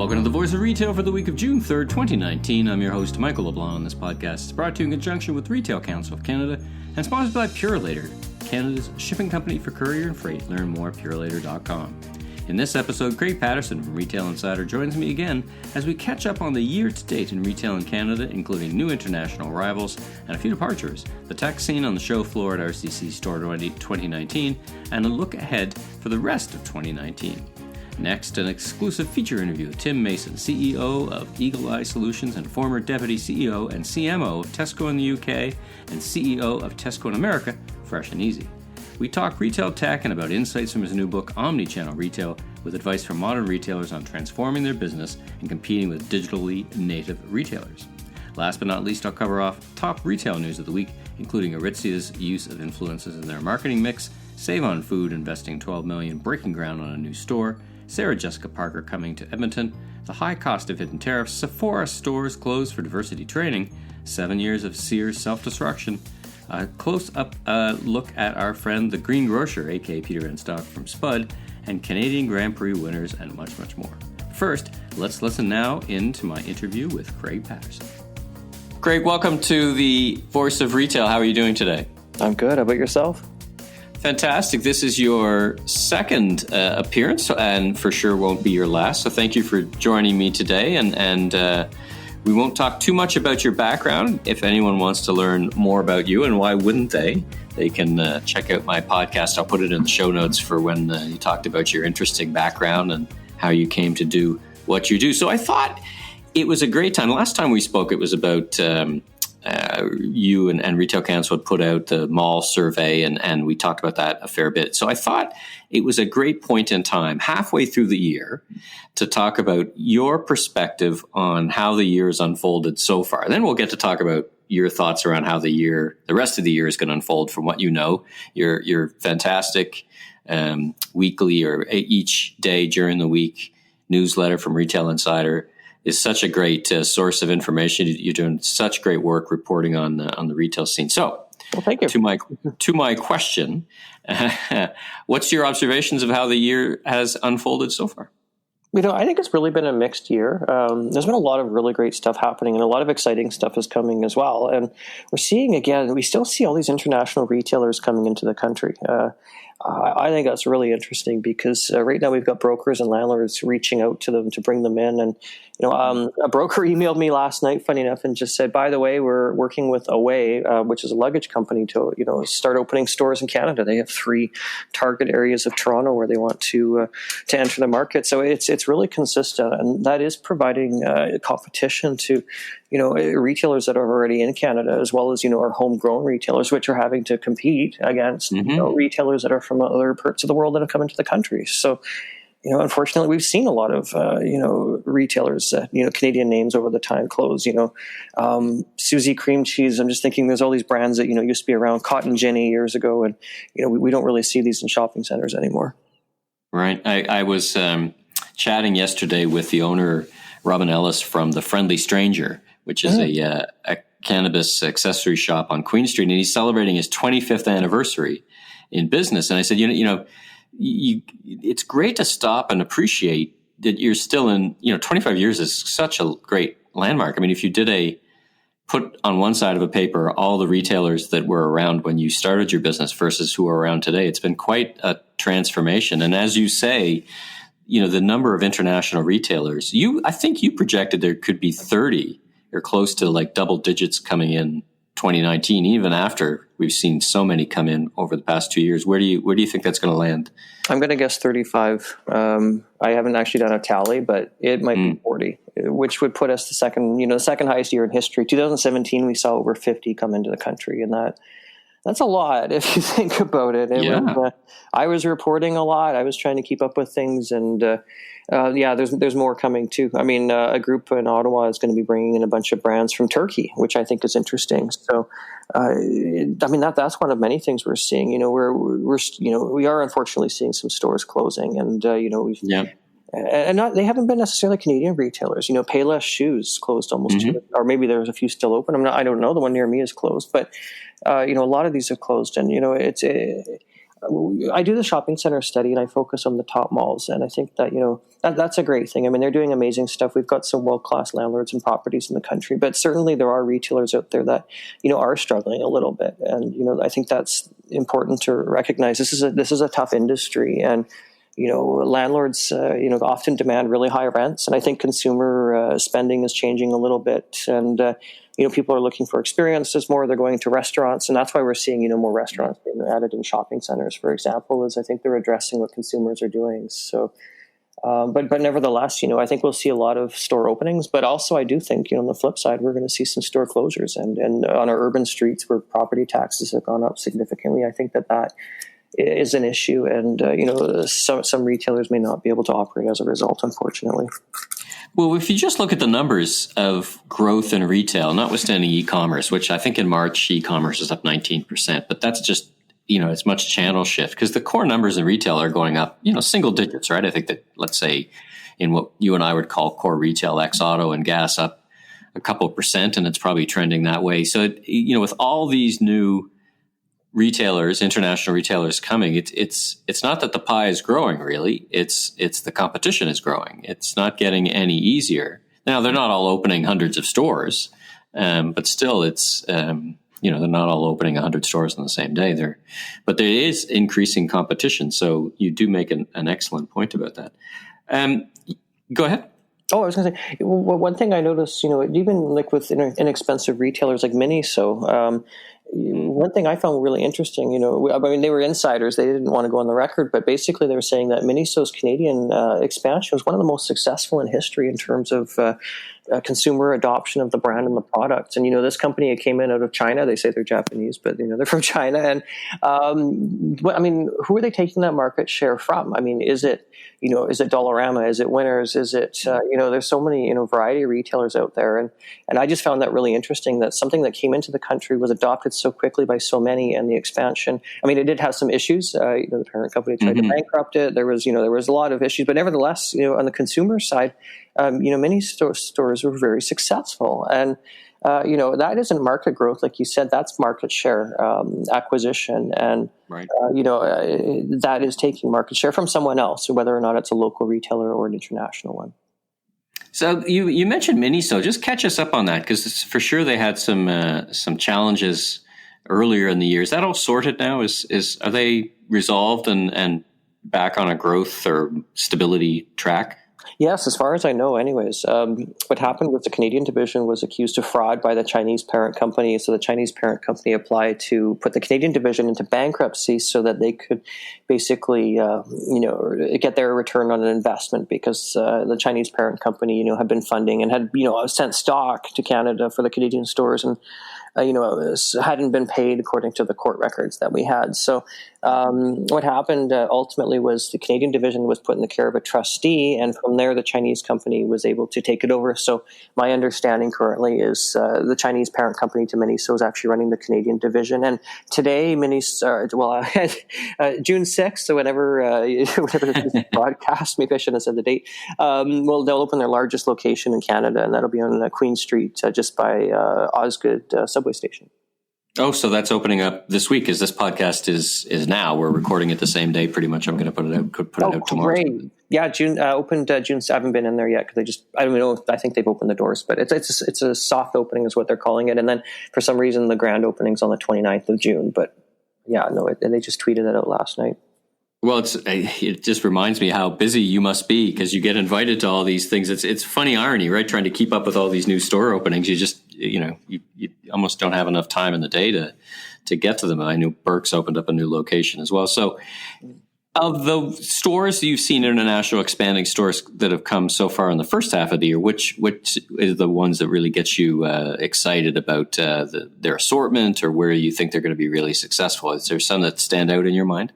Welcome to the Voice of Retail for the week of June 3rd, 2019. I'm your host, Michael LeBlanc, and this podcast is brought to you in conjunction with Retail Council of Canada and sponsored by Purolator, Canada's shipping company for courier and freight. Learn more at purolator.com. In this episode, Craig Patterson from Retail Insider joins me again as we catch up on the year-to-date in retail in Canada, including new international arrivals and a few departures, the tech scene on the show floor at RCC Store 2019, and a look ahead for the rest of 2019. Next, an exclusive feature interview with Tim Mason, CEO of Eagle Eye Solutions and former Deputy CEO and CMO of Tesco in the UK and CEO of Tesco in America, Fresh and Easy. We talk retail tech and about insights from his new book, Omnichannel Retail, with advice from modern retailers on transforming their business and competing with digitally native retailers. Last but not least, I'll cover off top retail news of the week, including Aritizia's use of influencers in their marketing mix, Save on Food investing $12 million, breaking ground on a new store, Sarah Jessica Parker coming to Edmonton, the high cost of hidden tariffs, Sephora stores closed for diversity training, 7 years of Sears self-destruction, a close-up look at our friend the Green Grocer, aka Peter Von Stolks from SPUD, and Canadian Grand Prix winners, and much, much more. First, let's listen now into my interview with Craig Patterson. Craig, welcome to the Voice of Retail. How are you doing today? I'm good. How about yourself? Fantastic. This is your second appearance and for sure won't be your last. So thank you for joining me today. And we won't talk too much about your background. If anyone wants to learn more about you, and why wouldn't they can check out my podcast. I'll put it in the show notes for when you talked about your interesting background and how you came to do what you do. So I thought it was a great time. Last time we spoke, it was about you and Retail Council had put out the mall survey, and we talked about that a fair bit. So I thought it was a great point in time, halfway through the year, to talk about your perspective on how the year has unfolded so far. Then we'll get to talk about your thoughts around how the rest of the year is going to unfold from what you know. Your fantastic weekly or each day during the week newsletter from Retail Insider is such a great source of information. You're doing such great work reporting on the retail scene. So, well, thank you. To my question, what's your observations of how the year has unfolded so far? I think it's really been a mixed year. There's been a lot of really great stuff happening, and a lot of exciting stuff is coming as well. And we're seeing, again, we still see all these international retailers coming into the country. I think that's really interesting because right now we've got brokers and landlords reaching out to them to bring them in. And, a broker emailed me last night, funny enough, and just said, by the way, we're working with Away, which is a luggage company, to, start opening stores in Canada. They have 3 target areas of Toronto where they want to enter the market. So it's really consistent, and that is providing competition to, retailers that are already in Canada, as well as, our homegrown retailers, which are having to compete against retailers that are from other parts of the world that have come into the country. So, unfortunately, we've seen a lot of, retailers, Canadian names over the time close, Suzy Cream Cheese. I'm just thinking there's all these brands that, used to be around, Cotton Jenny years ago. And, we don't really see these in shopping centers anymore. Right. I was chatting yesterday with the owner, Robin Ellis, from The Friendly Stranger, which is a cannabis accessory shop on Queen Street. And he's celebrating his 25th anniversary in business. And I said, it's great to stop and appreciate that you're still in, 25 years is such a great landmark. I mean, if you did put on one side of a paper all the retailers that were around when you started your business versus who are around today, it's been quite a transformation. And as you say, the number of international retailers, I think you projected there could be 30 or close to like double digits coming in 2019, even after we've seen so many come in over the past 2 years. Where do you think that's going to land? I'm going to guess 35. I haven't actually done a tally, but it might be 40, which would put us the second highest year in history. 2017, we saw over 50 come into the country, and that's a lot if you think about it. I was reporting a lot. I was trying to keep up with things, and there's more coming too. I mean, a group in Ottawa is going to be bringing in a bunch of brands from Turkey, which I think is interesting. So, that's one of many things we're seeing. We are unfortunately seeing some stores closing, and they haven't been necessarily Canadian retailers. Payless Shoes closed almost, or maybe there's a few still open. I don't know. The one near me is closed, but a lot of these have closed, and I do the shopping center study and I focus on the top malls. And I think that, that's a great thing. I mean, they're doing amazing stuff. We've got some world-class landlords and properties in the country, but certainly there are retailers out there that, are struggling a little bit. And, I think that's important to recognize. This is a tough industry, and, landlords, often demand really high rents. And I think consumer spending is changing a little bit. And, people are looking for experiences more. They're going to restaurants, and that's why we're seeing, more restaurants being added in shopping centers, for example, is I think they're addressing what consumers are doing. So, but nevertheless, I think we'll see a lot of store openings, but also I do think, on the flip side, we're going to see some store closures, and on our urban streets where property taxes have gone up significantly, I think that is an issue, and some retailers may not be able to operate as a result, unfortunately. Well, if you just look at the numbers of growth in retail, notwithstanding e-commerce, which I think in March e-commerce is up 19%, but that's just, it's much channel shift, because the core numbers in retail are going up, single digits, right? I think that, let's say, in what you and I would call core retail, ex auto and gas, up a couple of percent, and it's probably trending that way. So, with all these new retailers, international retailers coming, it's not that the pie is growing, really. It's the competition is growing. It's not getting any easier. Now, they're not all opening hundreds of stores, but still, it's they're not all opening 100 stores on the same day. But there is increasing competition. So you do make an excellent point about that. Go ahead. Oh, I was going to say, one thing I noticed, even like with inexpensive retailers like Miniso, one thing I found really interesting, they were insiders. They didn't want to go on the record, but basically they were saying that Miniso's Canadian expansion was one of the most successful in history in terms of consumer adoption of the brand and the product. And, this company came in out of China. They say they're Japanese, but, they're from China. And, who are they taking that market share from? I mean, is it Dollarama? Is it Winners? Is it, there's so many, variety of retailers out there. And I just found that really interesting, that something that came into the country was adopted so quickly by so many, and the expansion. I mean, it did have some issues. The parent company tried to bankrupt it. There was a lot of issues, but nevertheless, on the consumer side, many stores were very successful. And, that isn't market growth, like you said, that's market share acquisition. And, right. That is taking market share from someone else, whether or not it's a local retailer or an international one. So you mentioned Miniso. Just catch us up on that, because for sure they had some challenges earlier in the year. Is that all sorted now? Are they resolved and back on a growth or stability track? Yes, as far as I know, anyways. What happened was the Canadian division was accused of fraud by the Chinese parent company. So the Chinese parent company applied to put the Canadian division into bankruptcy so that they could basically, get their return on an investment, because the Chinese parent company, had been funding and had, sent stock to Canada for the Canadian stores, and hadn't been paid according to the court records that we had. So what happened ultimately was the Canadian division was put in the care of a trustee, and from there the Chinese company was able to take it over. So my understanding currently is the Chinese parent company to Miniso is actually running the Canadian division. And today, June 6th, so whenever this is broadcast, maybe I shouldn't have said the date, they'll open their largest location in Canada, and that'll be on Queen Street, just by Osgood subway station. Oh, so that's opening up this week, as this podcast is now. We're recording it the same day, pretty much. I'm going to put it out tomorrow. Great. Yeah, June opened June. I haven't been in there yet, because I don't know. I think they've opened the doors, but it's a soft opening is what they're calling it. And then for some reason the grand opening's on the 29th of June. But yeah, no, they just tweeted it out last night. Well, it just reminds me how busy you must be, because you get invited to all these things. It's funny irony, right? Trying to keep up with all these new store openings. You just, you almost don't have enough time in the day to get to them. I know Burke's opened up a new location as well. So of the stores you've seen, international expanding stores that have come so far in the first half of the year, which is the ones that really get you excited about their assortment, or where you think they're going to be really successful? Is there some that stand out in your mind?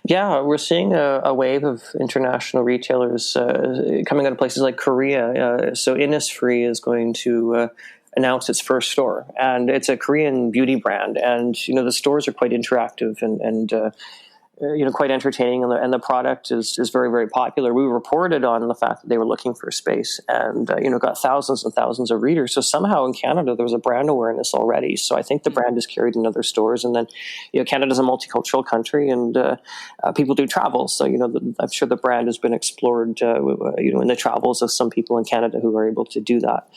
Yeah, we're seeing a wave of international retailers coming out of places like Korea. So Innisfree is going to announce its first store, and it's a Korean beauty brand. And the stores are quite interactive, and quite entertaining, and the product is very, very popular. We reported on the fact that they were looking for space, and got thousands and thousands of readers. So somehow in Canada there was a brand awareness already. So I think the brand is carried in other stores, and then Canada's a multicultural country, and people do travel. So I'm sure the brand has been explored, in the travels of some people in Canada who are able to do that.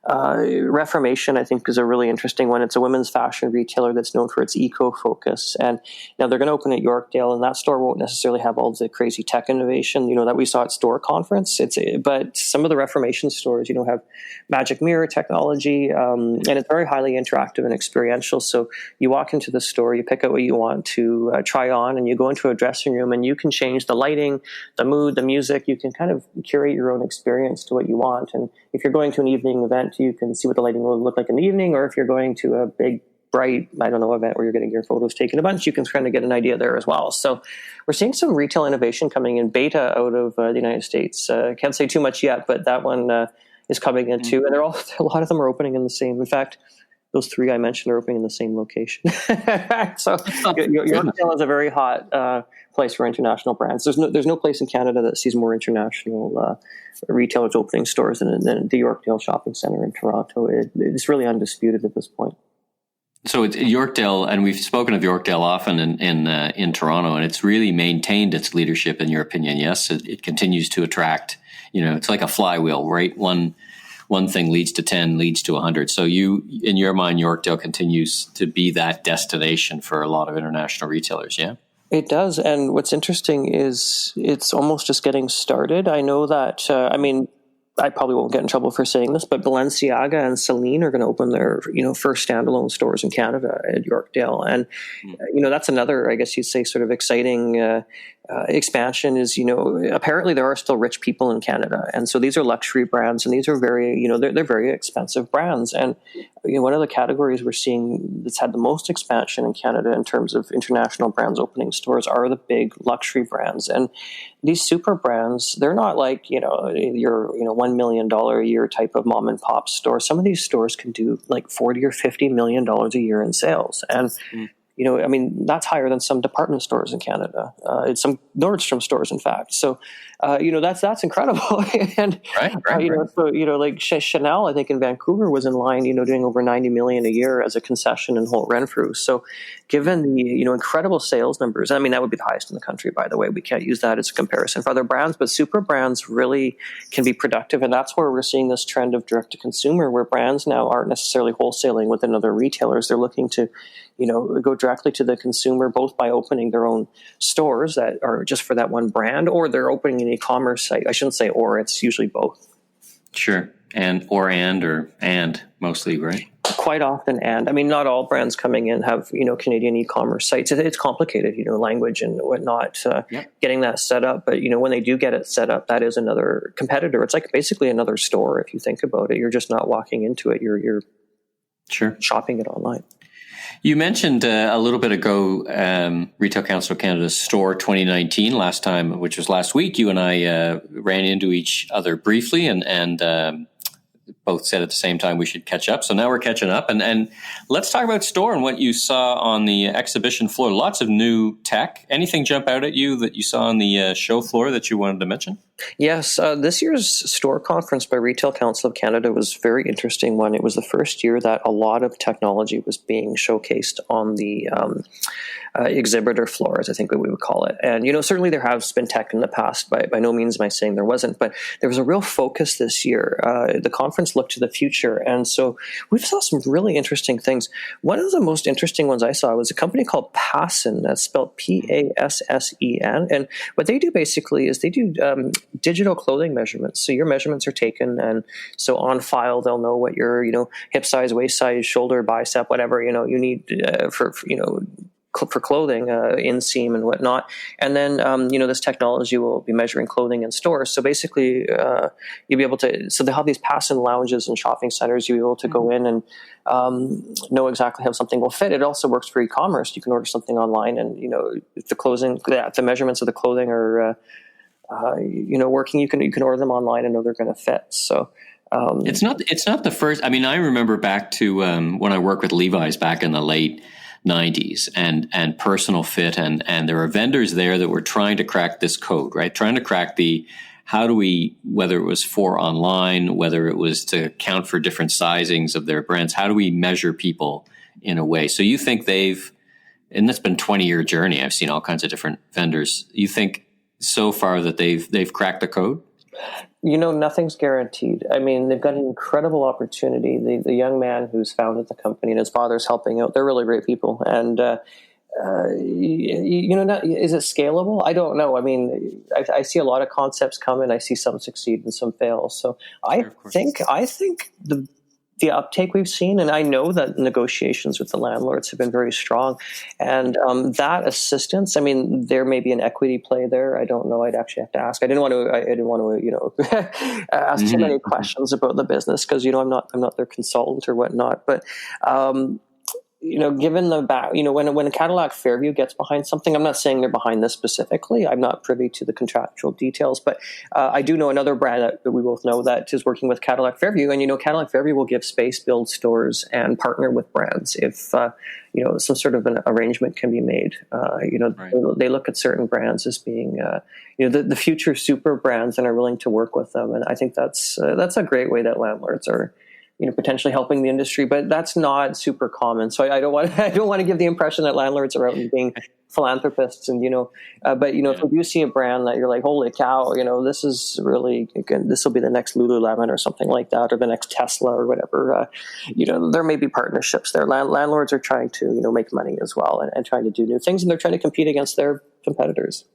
Reformation, I think, is a really interesting one. It's a women's fashion retailer that's known for its eco-focus. And now they're going to open at Yorkdale, and that store won't necessarily have all the crazy tech innovation, that we saw at Store Conference. But some of the Reformation stores, have magic mirror technology, and it's very highly interactive and experiential. So you walk into the store, you pick out what you want to try on, and you go into a dressing room, and you can change the lighting, the mood, the music. You can kind of curate your own experience to what you want. And if you're going to an evening event, you can see what the lighting will look like in the evening, or if you're going to a big, bright, event where you're getting your photos taken a bunch, you can kind of get an idea there as well. So we're seeing some retail innovation coming in beta out of the United States. Can't say too much yet, but that one is coming in too. And a lot of them are opening in the same. In fact, those three I mentioned are opening in the same location. So Yorkdale is a very hot place for international brands. There's no place in Canada that sees more international retailers opening stores than the Yorkdale Shopping Centre in Toronto. It's really undisputed at this point. So it's Yorkdale, and we've spoken of Yorkdale often in Toronto, and it's really maintained its leadership, in your opinion. Yes, it continues to attract. It's like a flywheel, right? One thing leads to 10, leads to 100. So in your mind, Yorkdale continues to be that destination for a lot of international retailers, yeah? It does. And what's interesting is it's almost just getting started. I know that, I probably won't get in trouble for saying this, but Balenciaga and Celine are going to open their, first standalone stores in Canada at Yorkdale. And, that's another, I guess you'd say, sort of exciting expansion is, apparently there are still rich people in Canada. And so these are luxury brands, and these are very, they're very expensive brands. And, one of the categories we're seeing that's had the most expansion in Canada in terms of international brands opening stores are the big luxury brands. And these super brands, they're not like, your $1 million a year type of mom and pop store. Some of these stores can do like $40 or $50 million a year in sales. And that's higher than some department stores in Canada. It's some Nordstrom stores, in fact. So, that's incredible. And, right. So, like Chanel, I think in Vancouver was in line, doing over $90 million a year as a concession in Holt Renfrew. So given the, incredible sales numbers, that would be the highest in the country, by the way. We can't use that as a comparison for other brands, but super brands really can be productive. And that's where we're seeing this trend of direct to consumer, where brands now aren't necessarily wholesaling with other retailers. They're looking to, go directly to the consumer, both by opening their own stores that are just for that one brand, or they're opening an e-commerce site. I shouldn't say or, it's usually both. Sure. And mostly, right? Quite often. And not all brands coming in have, Canadian e-commerce sites. It's complicated, language and whatnot, getting that set up. But, when they do get it set up, that is another competitor. It's like basically another store. If you think about it, you're just not walking into it. You're shopping it online. You mentioned a little bit ago Retail Council of Canada's Store 2019 last time, which was last week. You and I ran into each other briefly and both said at the same time we should catch up. So now we're catching up. And let's talk about Store and what you saw on the exhibition floor. Lots of new tech. Anything jump out at you that you saw on the show floor that you wanted to mention? Yes, this year's Store Conference by Retail Council of Canada was a very interesting one. It was the first year that a lot of technology was being showcased on the exhibitor floors, I think we would call it. And, certainly there has been tech in the past. By no means am I saying there wasn't, but there was a real focus this year. The conference looked to the future. And so we saw some really interesting things. One of the most interesting ones I saw was a company called Passen, that's spelled P-A-S-S-E-N. And what they do basically is they do digital clothing measurements. So your measurements are taken, and so on file they'll know what your hip size, waist size, shoulder, bicep, whatever you need for clothing, inseam and whatnot. And then this technology will be measuring clothing in stores. So basically you'll be able to, so they'll have these pass-in lounges and shopping centers. You'll be able to go in and know exactly how something will fit. It also works for e-commerce. You can order something online, and if the measurements of the clothing are working, you can order them online and know they're going to fit. So it's not the first. I remember back to when I worked with Levi's back in the late 90s and personal fit. And there are vendors there that were trying to crack this code, right? Trying to crack how do we, whether it was for online, whether it was to account for different sizings of their brands, how do we measure people in a way? So you think and that's been a 20-year journey. I've seen all kinds of different vendors. You think so far that they've cracked the code? Nothing's guaranteed. I mean, they've got an incredible opportunity. The young man who's founded the company and his father's helping out, they're really great people. And, is it scalable? I don't know. I mean, I see a lot of concepts come and I see some succeed and some fail. So I think the uptake we've seen, and I know that negotiations with the landlords have been very strong, and that assistance. I mean, there may be an equity play there. I don't know. I'd actually have to ask. I didn't want to, ask too many questions about the business because I'm not their consultant or whatnot. But given when a Cadillac Fairview gets behind something, I'm not saying they're behind this specifically. I'm not privy to the contractual details, but I do know another brand that we both know that is working with Cadillac Fairview, and Cadillac Fairview will give space, build stores, and partner with brands if some sort of an arrangement can be made. Right. They look at certain brands as being the future super brands and are willing to work with them, and I think that's a great way that landlords are potentially helping the industry, but that's not super common. So I don't want to give the impression that landlords are out and being philanthropists. And if you do see a brand that you're like, holy cow, this is really, this will be the next Lululemon or something like that, or the next Tesla or whatever. There may be partnerships there. Landlords are trying to make money as well and trying to do new things, and they're trying to compete against their competitors.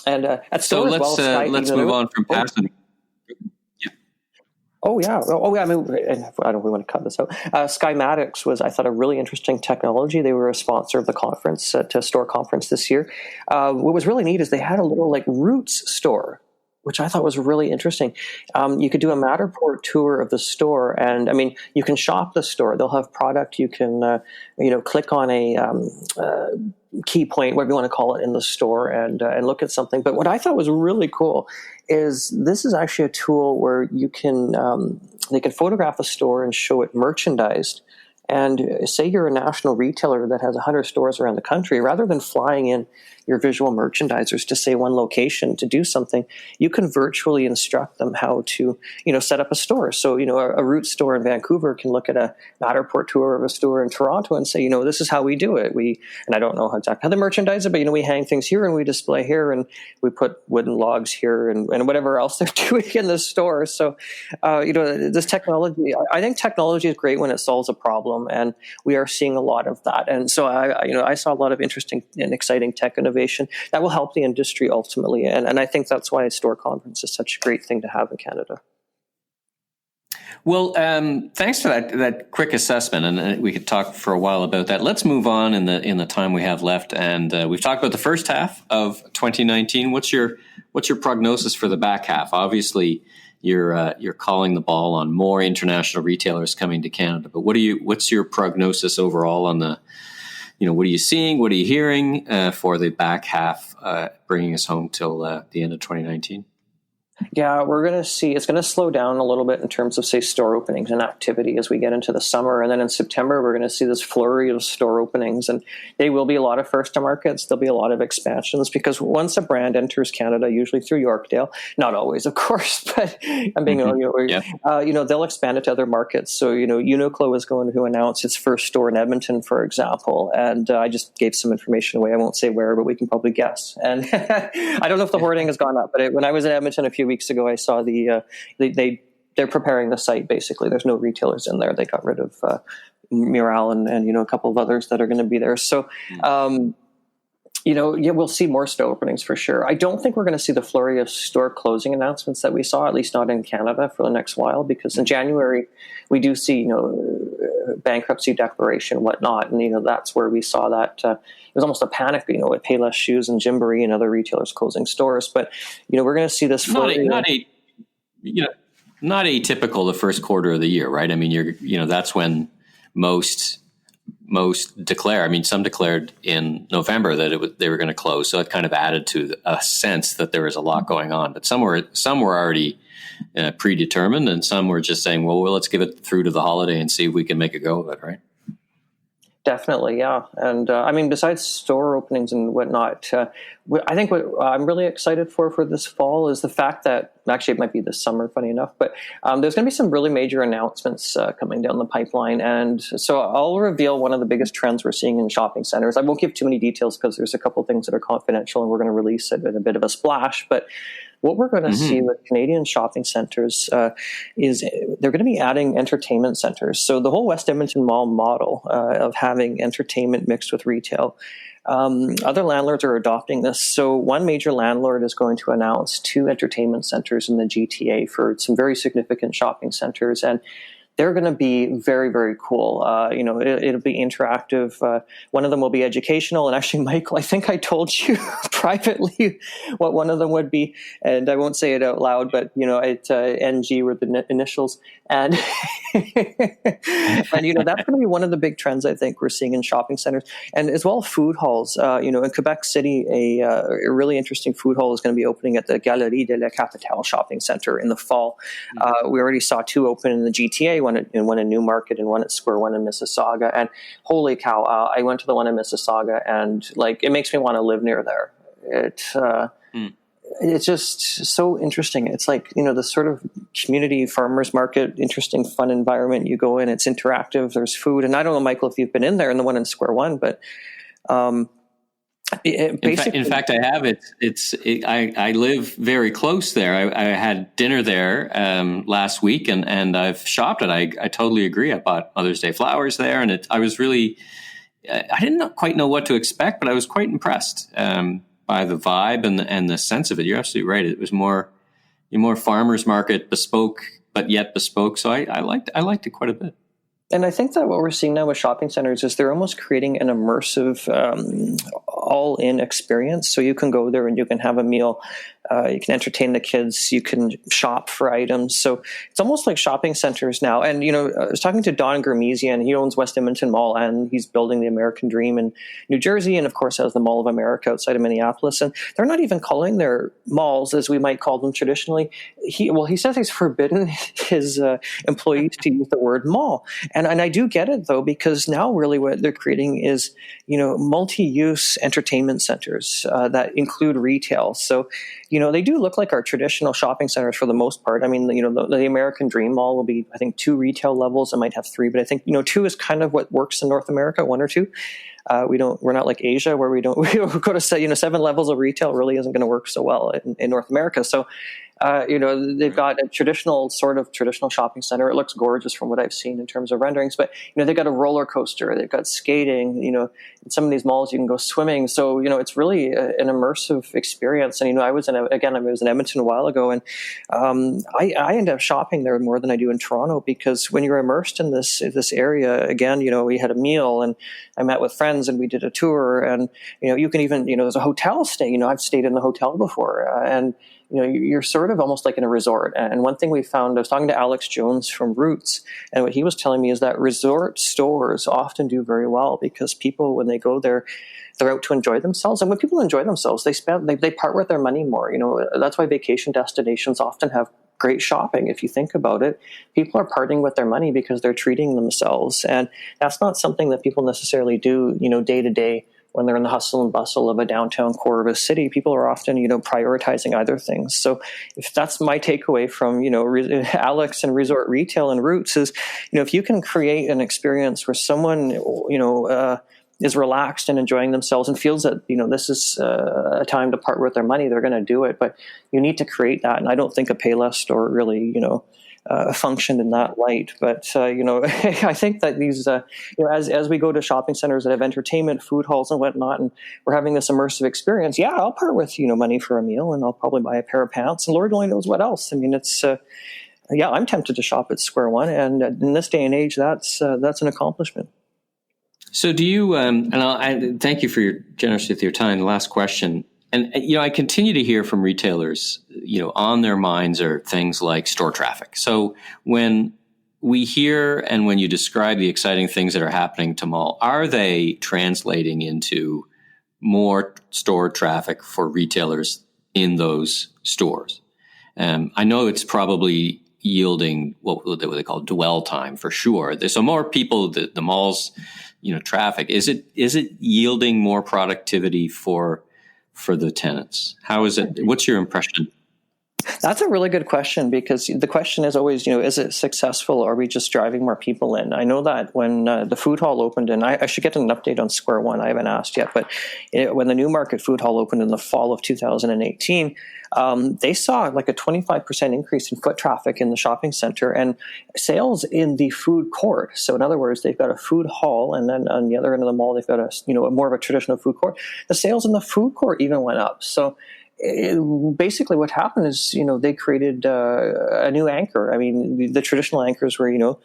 And let's move on from Patterson. Oh yeah. I mean, I don't know if we want to cut this out. Skymatics was, I thought, a really interesting technology. They were a sponsor of the conference, to store conference this year. What was really neat is they had a little Roots store, which I thought was really interesting. You could do a Matterport tour of the store, and I mean, you can shop the store. They'll have product. You can, click on a key point, whatever you want to call it, in the store and look at something. But what I thought was really cool is this is actually a tool where you can they can photograph a store and show it merchandised. And say you're a national retailer that has 100 stores around the country, rather than flying in your visual merchandisers to say one location to do something, you can virtually instruct them how to, set up a store. So, a Roots store in Vancouver can look at a Matterport tour of a store in Toronto and say, this is how we do it. And I don't know exactly how they merchandise it, but, we hang things here and we display here and we put wooden logs here and whatever else they're doing in the store. So, this technology, I think technology is great when it solves a problem. And we are seeing a lot of that. And so I saw a lot of interesting and exciting tech innovation that will help the industry ultimately. And I think that's why a store conference is such a great thing to have in Canada. Well, thanks for that quick assessment, and we could talk for a while about that. Let's move on in the time we have left, and we've talked about the first half of 2019. What's your prognosis for the back half? Obviously, you're calling the ball on more international retailers coming to Canada, but what's your prognosis overall on the, what are you seeing, what are you hearing for the back half, bringing us home till the end of 2019? Yeah, we're going to see it's going to slow down a little bit in terms of, say, store openings and activity as we get into the summer. And then in September, we're going to see this flurry of store openings. And they will be a lot of first-to-markets. There'll be a lot of expansions because once a brand enters Canada, usually through Yorkdale, not always, of course, but I'm being, they'll expand it to other markets. So, Uniqlo is going to announce its first store in Edmonton, for example. And I just gave some information away. I won't say where, but we can probably guess. And I don't know if the wording has gone up, but when I was in Edmonton a few weeks ago, I saw they're preparing the site. Basically, there's no retailers in there. They got rid of Mural and a couple of others that are going to be there. So we'll see more store openings for sure. I don't think we're going to see the flurry of store closing announcements that we saw, at least not in Canada, for the next while, because in January we do see bankruptcy declaration and whatnot, and that's where we saw that. It was almost a panic, with Payless Shoes and Gymboree and other retailers closing stores. But, we're going to see this. Not atypical the first quarter of the year, right? I mean, that's when most declare. I mean, some declared in November that they were going to close. So it kind of added to a sense that there was a lot going on. But some were already predetermined, and some were just saying, well, let's give it through to the holiday and see if we can make a go of it, right? Definitely, yeah. And I mean, besides store openings and whatnot, I think what I'm really excited for this fall is the fact that, actually it might be this summer, funny enough, but there's going to be some really major announcements coming down the pipeline. And so I'll reveal one of the biggest trends we're seeing in shopping centers. I won't give too many details because there's a couple things that are confidential and we're going to release it in a bit of a splash. But what we're going to see with Canadian shopping centers is they're going to be adding entertainment centers. So the whole West Edmonton Mall model of having entertainment mixed with retail, other landlords are adopting this. So one major landlord is going to announce 2 entertainment centers in the GTA for some very significant shopping centers. And they're going to be very, very cool. It'll be interactive. One of them will be educational. And actually, Michael, I think I told you privately what one of them would be. And I won't say it out loud, but, it's NG were the initials. And, and that's going to be one of the big trends I think we're seeing in shopping centers. And as well, food halls. In Quebec City, a really interesting food hall is going to be opening at the Galerie de la Capitale shopping center in the fall. We already saw 2 open in the GTA, one in Newmarket and one at Square One in Mississauga. And holy cow, I went to the one in Mississauga and it makes me want to live near there. It's just so interesting. It's like, the sort of community farmers market, interesting, fun environment. You go in, it's interactive, there's food. And I don't know, Michael, if you've been in there in the one in Square One, but in fact, I have. I live very close there. I had dinner there last week, and I've shopped it. I totally agree. I bought Mother's Day flowers there, and I was really. I didn't quite know what to expect, but I was quite impressed by the vibe and the sense of it. You're absolutely right. It was more farmers market, bespoke, but yet bespoke. So I liked it quite a bit. And I think that what we're seeing now with shopping centers is they're almost creating an immersive, all-in experience. So you can go there and you can have a meal. You can entertain the kids. You can shop for items. So it's almost like shopping centers now. And, I was talking to Don Gurmesian. He owns West Edmonton Mall, and he's building the American Dream in New Jersey, and, of course, has the Mall of America outside of Minneapolis. And they're not even calling their malls, as we might call them traditionally. He says he's forbidden his employees to use the word mall. And I do get it, though, because now really what they're creating is, multi-use entertainment centers that include retail. So, they do look like our traditional shopping centers for the most part. I mean, the American Dream Mall will be, I think, 2 retail levels. It might have 3, but I think, 2 is kind of what works in North America, 1 or 2. We're not like Asia where we don't go to 7 levels of retail really isn't going to work so well in North America. So, they've got a traditional shopping center. It looks gorgeous from what I've seen in terms of renderings, but, they've got a roller coaster, they've got skating, in some of these malls you can go swimming. So, it's really an immersive experience. And, I was in Edmonton a while ago, and I end up shopping there more than I do in Toronto, because when you're immersed in this area, again, we had a meal and I met with friends and we did a tour, and, you can even, there's a hotel stay, I've stayed in the hotel before, and you're sort of almost like in a resort. And one thing we found, I was talking to Alex Jones from Roots, and what he was telling me is that resort stores often do very well because people, when they go there, they're out to enjoy themselves. And when people enjoy themselves, they part with their money more. That's why vacation destinations often have great shopping. If you think about it, people are parting with their money because they're treating themselves. And that's not something that people necessarily do, day to day. When they're in the hustle and bustle of a downtown core of a city, people are often, prioritizing other things. So if that's my takeaway from, Alex and Resort Retail and Roots is, if you can create an experience where someone, is relaxed and enjoying themselves and feels that, this is a time to part with their money, they're going to do it. But you need to create that. And I don't think a Payless store really, functioned in that light. But, I think that these, as we go to shopping centers that have entertainment, food halls and whatnot, and we're having this immersive experience, I'll part with, money for a meal, and I'll probably buy a pair of pants, and Lord only knows what else. I mean, it's, I'm tempted to shop at Square One, and in this day and age, that's an accomplishment. So do you, and I thank you for your generosity with your time. The last question. And, I continue to hear from retailers, on their minds are things like store traffic. So when we hear and when you describe the exciting things that are happening to mall, are they translating into more store traffic for retailers in those stores? I know it's probably yielding what they call dwell time for sure. So more people, the malls, traffic. Is it yielding more productivity for the tenants? How is it? What's your impression? That's a really good question, because the question is always, is it successful, or are we just driving more people in? I know that when the food hall opened, and I should get an update on Square One, I haven't asked yet, but when the Newmarket food hall opened in the fall of 2018, they saw like a 25% increase in foot traffic in the shopping center and sales in the food court. So in other words, they've got a food hall, and then on the other end of the mall, they've got a more of a traditional food court. The sales in the food court even went up. So basically what happened is, they created a new anchor. I mean, the traditional anchors were,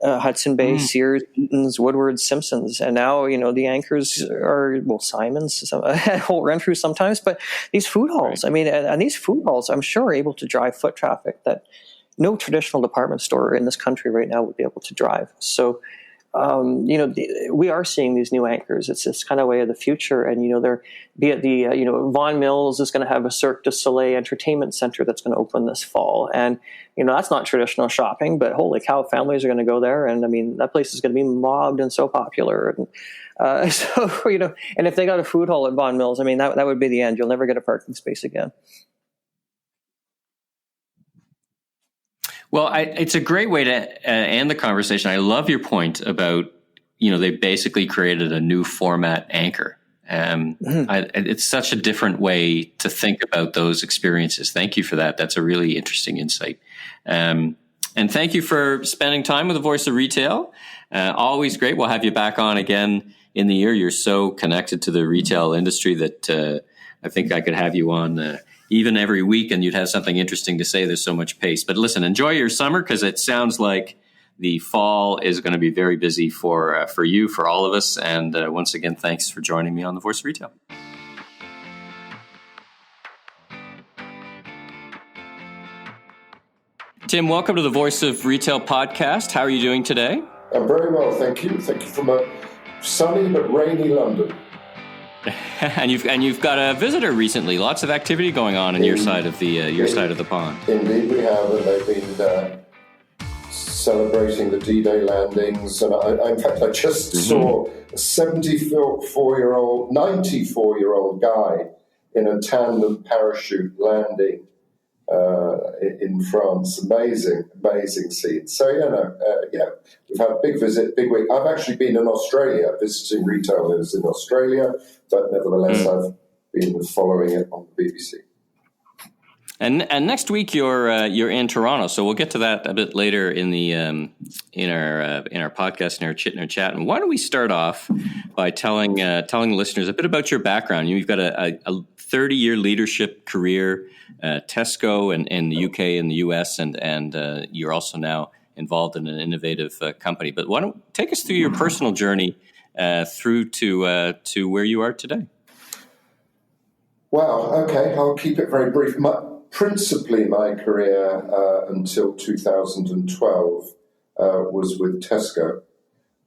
Hudson Bay, Sears, Eaton's, Woodward, Simpsons. And now, the anchors are, Simon's, Holt Renfrew sometimes, but these food halls, right. I mean, and these food halls, I'm sure, are able to drive foot traffic that no traditional department store in this country right now would be able to drive. So, we are seeing these new anchors. It's this kind of way of the future. And, there, be it the, Vaughan Mills is going to have a Cirque du Soleil entertainment center that's going to open this fall. And, that's not traditional shopping, but holy cow, families are going to go there. And I mean, that place is going to be mobbed and so popular. And so, and if they got a food hall at Vaughan Mills, I mean, that would be the end. You'll never get a parking space again. Well, it's a great way to end the conversation. I love your point about, they basically created a new format anchor. It's such a different way to think about those experiences. Thank you for that. That's a really interesting insight. And thank you for spending time with the Voice of Retail. Always great. We'll have you back on again in the year. You're so connected to the retail industry that I think I could have you on even every week, and you'd have something interesting to say. There's so much pace. But listen, enjoy your summer, because it sounds like the fall is going to be very busy for you, for all of us. And once again, thanks for joining me on The Voice of Retail. Tim, welcome to the Voice of Retail podcast. How are you doing today? I'm very well, thank you. Thank you from a sunny but rainy London. And you've got a visitor recently. Lots of activity going on in your side of the pond. Indeed, we have, and they've been celebrating the D-Day landings. And in fact, I just saw a 94-year-old guy in a tandem parachute landing in France. Amazing scene. So we've had a big visit, big week. I've actually been in Australia visiting retailers in Australia, but nevertheless I've been following it on the BBC. And next week you're in Toronto, so we'll get to that a bit later in the in our podcast, in our chit and our chat. And why don't we start off by telling listeners a bit about your background? You've got a 30-year leadership career, Tesco in the UK and the US, and you're also now involved in an innovative company. But why don't take us through your personal journey through to where you are today? Well, okay, I'll keep it very brief. Principally, my career until 2012 was with Tesco.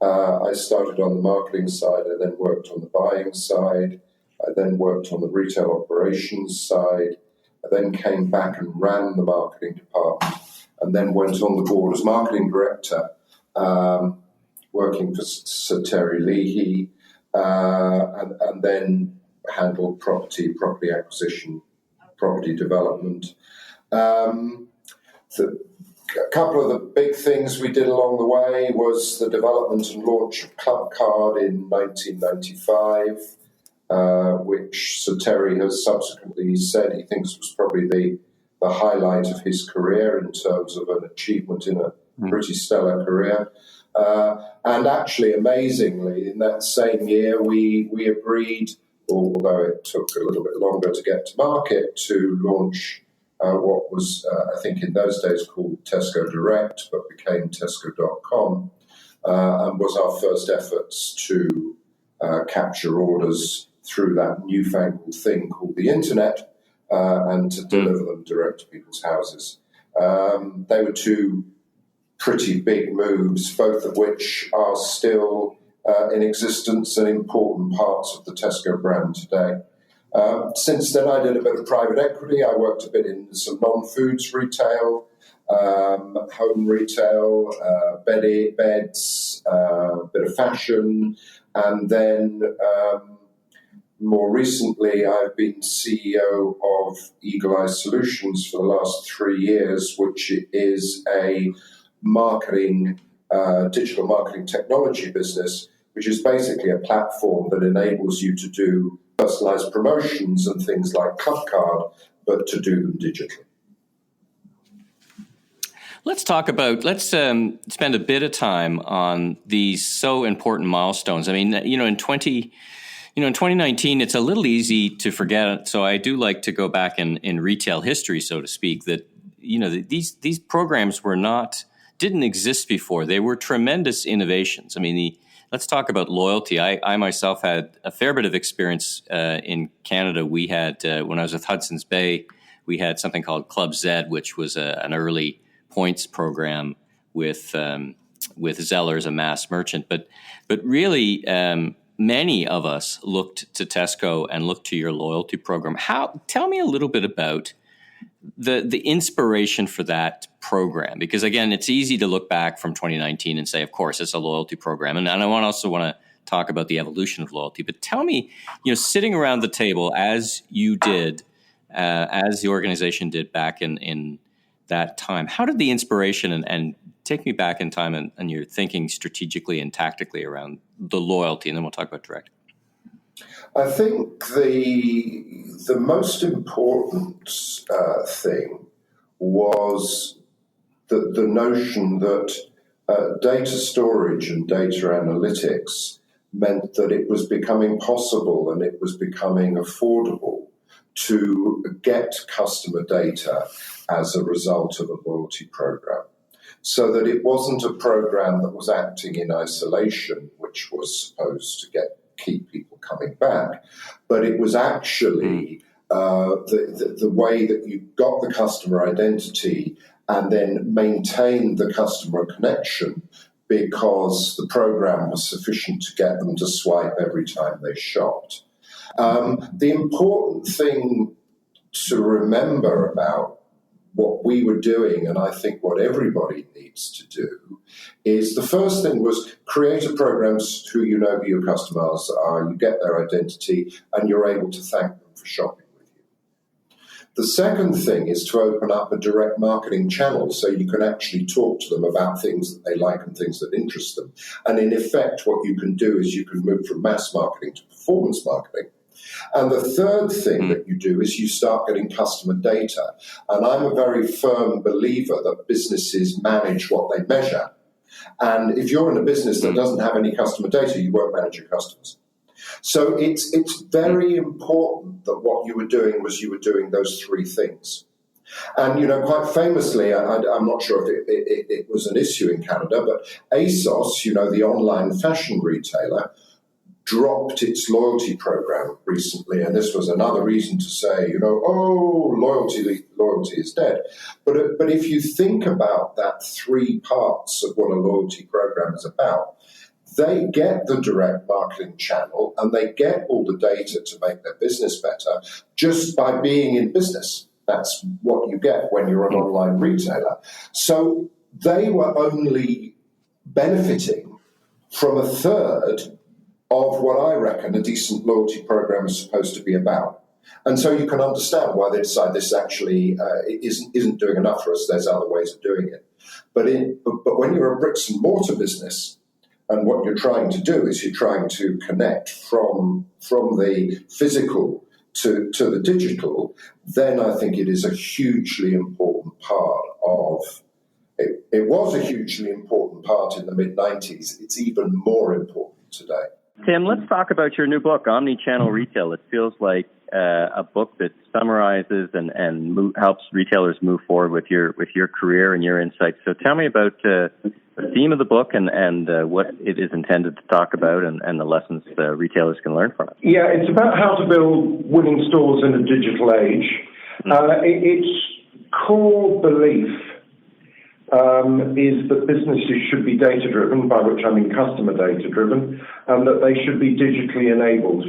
I started on the marketing side. I then worked on the buying side. I then worked on the retail operations side. I then came back and ran the marketing department, and then went on the board as marketing director, working for Sir Terry Leahy, and then handled property acquisition, property development. A couple of the big things we did along the way was the development and launch of Clubcard in 1995, which Sir Terry has subsequently said he thinks was probably the highlight of his career in terms of an achievement in a pretty stellar career. And actually, amazingly, in that same year, we agreed, although it took a little bit longer to get to market, to launch what was, I think in those days called Tesco Direct, but became Tesco.com, and was our first efforts to capture orders through that newfangled thing called the internet, and to deliver them direct to people's houses. They were two pretty big moves, both of which are still in existence and important parts of the Tesco brand today. Since then, I did a bit of private equity. I worked a bit in some non-foods retail, home retail, beds, bit of fashion, and then more recently I've been CEO of Eagle Eye Solutions for the last 3 years, which is a digital marketing technology business, which is basically a platform that enables you to do personalized promotions and things like Club Card, but to do them digitally. Let's spend a bit of time on these so important milestones. I mean, in 2019, it's a little easy to forget. So I do like to go back in retail history, so to speak, that, these programs didn't exist before. They were tremendous innovations. I mean, let's talk about loyalty. I myself had a fair bit of experience in Canada. We had, when I was with Hudson's Bay, we had something called Club Z, which was an early points program with Zellers, a mass merchant. But really, many of us looked to Tesco and looked to your loyalty program. Tell me a little bit about the inspiration for that program, because again, it's easy to look back from 2019 and say, of course, it's a loyalty program. And I also want to talk about the evolution of loyalty. But tell me, sitting around the table as you did, as the organization did back in that time, how did the inspiration and take me back in time and your thinking strategically and tactically around the loyalty, and then we'll talk about direct. I think the most important thing was the notion that data storage and data analytics meant that it was becoming possible and it was becoming affordable to get customer data as a result of a loyalty program. So that it wasn't a program that was acting in isolation, which was supposed to keep people coming back, but it was actually the way that you got the customer identity and then maintained the customer connection, because the program was sufficient to get them to swipe every time they shopped. The important thing to remember about what we were doing, and I think what everybody needs to do, is the first thing was create a program who who your customers are, you get their identity, and you're able to thank them for shopping with you. The second thing is to open up a direct marketing channel so you can actually talk to them about things that they like and things that interest them. And in effect, what you can do is you can move from mass marketing to performance marketing. And the third thing that you do is you start getting customer data. And I'm a very firm believer that businesses manage what they measure. And if you're in a business that doesn't have any customer data, you won't manage your customers. So it's very important that what you were doing was you were doing those three things. And, quite famously, I'm not sure if it was an issue in Canada, but ASOS, the online fashion retailer, dropped its loyalty program recently, and this was another reason to say, loyalty is dead. But if you think about that three parts of what a loyalty program is about, they get the direct marketing channel and they get all the data to make their business better just by being in business. That's what you get when you're an online retailer. So they were only benefiting from a third of what I reckon a decent loyalty program is supposed to be about. And so you can understand why they decide this actually isn't doing enough for us. There's other ways of doing it. But when you're a bricks and mortar business, and what you're trying to do is you're trying to connect from the physical to the digital, then I think it is a hugely important part of it. It was a hugely important part in the mid-90s. It's even more important today. Tim, let's talk about your new book, Omnichannel Retail. It feels like a book that summarizes and helps retailers move forward with your career and your insights. So tell me about the theme of the book and what it is intended to talk about and the lessons retailers can learn from it. Yeah, it's about how to build winning stores in a digital age. Its core belief is that businesses should be data-driven, by which I mean customer data-driven, and that they should be digitally enabled.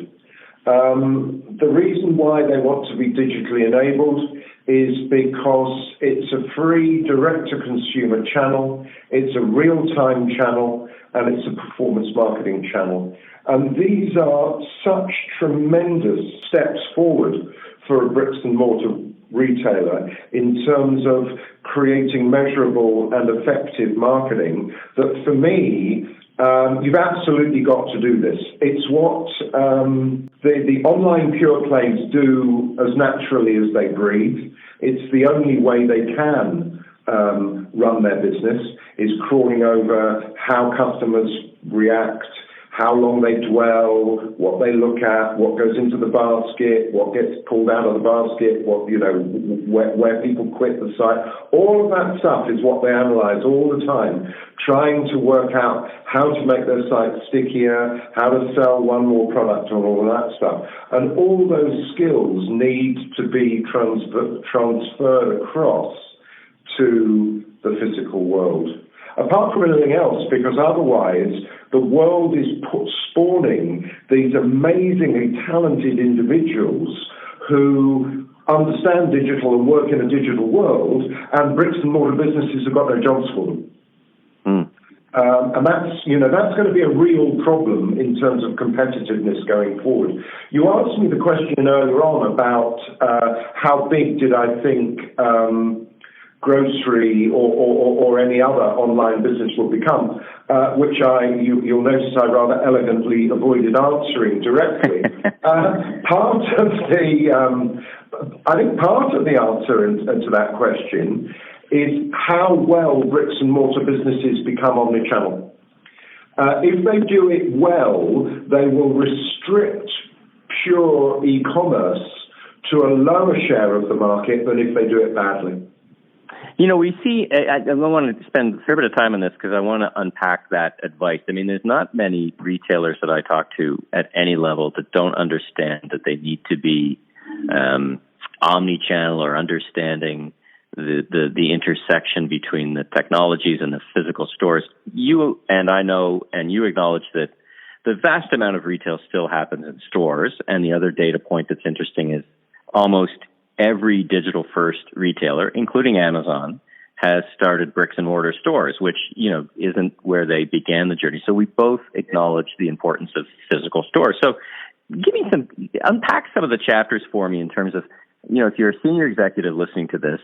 The reason why they want to be digitally enabled is because it's a free direct-to-consumer channel, it's a real-time channel, and it's a performance marketing channel. And these are such tremendous steps forward for a bricks-and-mortar retailer in terms of creating measurable and effective marketing that, for me, you've absolutely got to do this. It's what the online pure plays do as naturally as they breathe. It's the only way they can run their business, is crawling over how customers react, how long they dwell, what they look at, what goes into the basket, what gets pulled out of the basket, where people quit the site. All of that stuff is what they analyze all the time, trying to work out how to make their site stickier, how to sell one more product and all of that stuff. And all those skills need to be transferred across to the physical world. Apart from anything else, because otherwise the world is spawning these amazingly talented individuals who understand digital and work in a digital world, and bricks and mortar businesses have got no jobs for them. And that's going to be a real problem in terms of competitiveness going forward. You asked me the question earlier on about how big did I think grocery or any other online business will become, which you'll notice I rather elegantly avoided answering directly. Part of the answer to that question is how well bricks and mortar businesses become omnichannel. If they do it well, they will restrict pure e-commerce to a lower share of the market than if they do it badly. We see, I want to spend a fair bit of time on this because I want to unpack that advice. I mean, there's not many retailers that I talk to at any level that don't understand that they need to be omni-channel or understanding the intersection between the technologies and the physical stores. You and I know, and you acknowledge that the vast amount of retail still happens in stores. And the other data point that's interesting is almost every digital-first retailer, including Amazon, has started bricks and mortar stores, which, isn't where they began the journey. So we both acknowledge the importance of physical stores. So unpack some of the chapters for me in terms of, if you're a senior executive listening to this,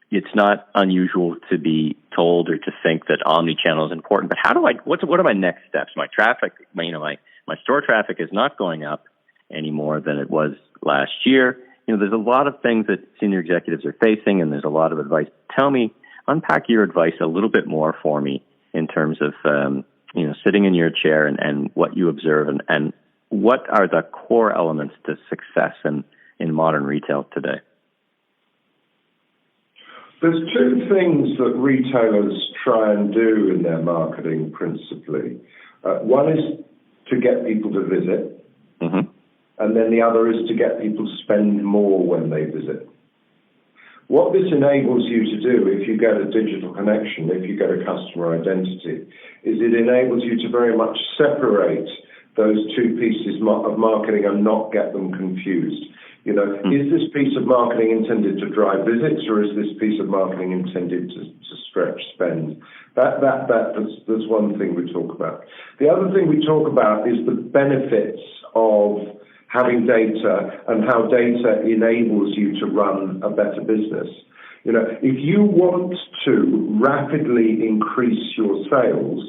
it's not unusual to be told or to think that omnichannel is important. But what are my next steps? My traffic, my store traffic is not going up any more than it was last year. There's a lot of things that senior executives are facing, and there's a lot of advice. Unpack your advice a little bit more for me in terms of, sitting in your chair and what you observe, and what are the core elements to success in modern retail today? There's two things that retailers try and do in their marketing principally. One is to get people to visit. Mm-hmm. And then the other is to get people to spend more when they visit. What this enables you to do, if you get a digital connection, if you get a customer identity, is it enables you to very much separate those two pieces of marketing and not get them confused. Is this piece of marketing intended to drive visits, or is this piece of marketing intended to stretch spend? That's one thing we talk about. The other thing we talk about is the benefits of having data and how data enables you to run a better business. If you want to rapidly increase your sales,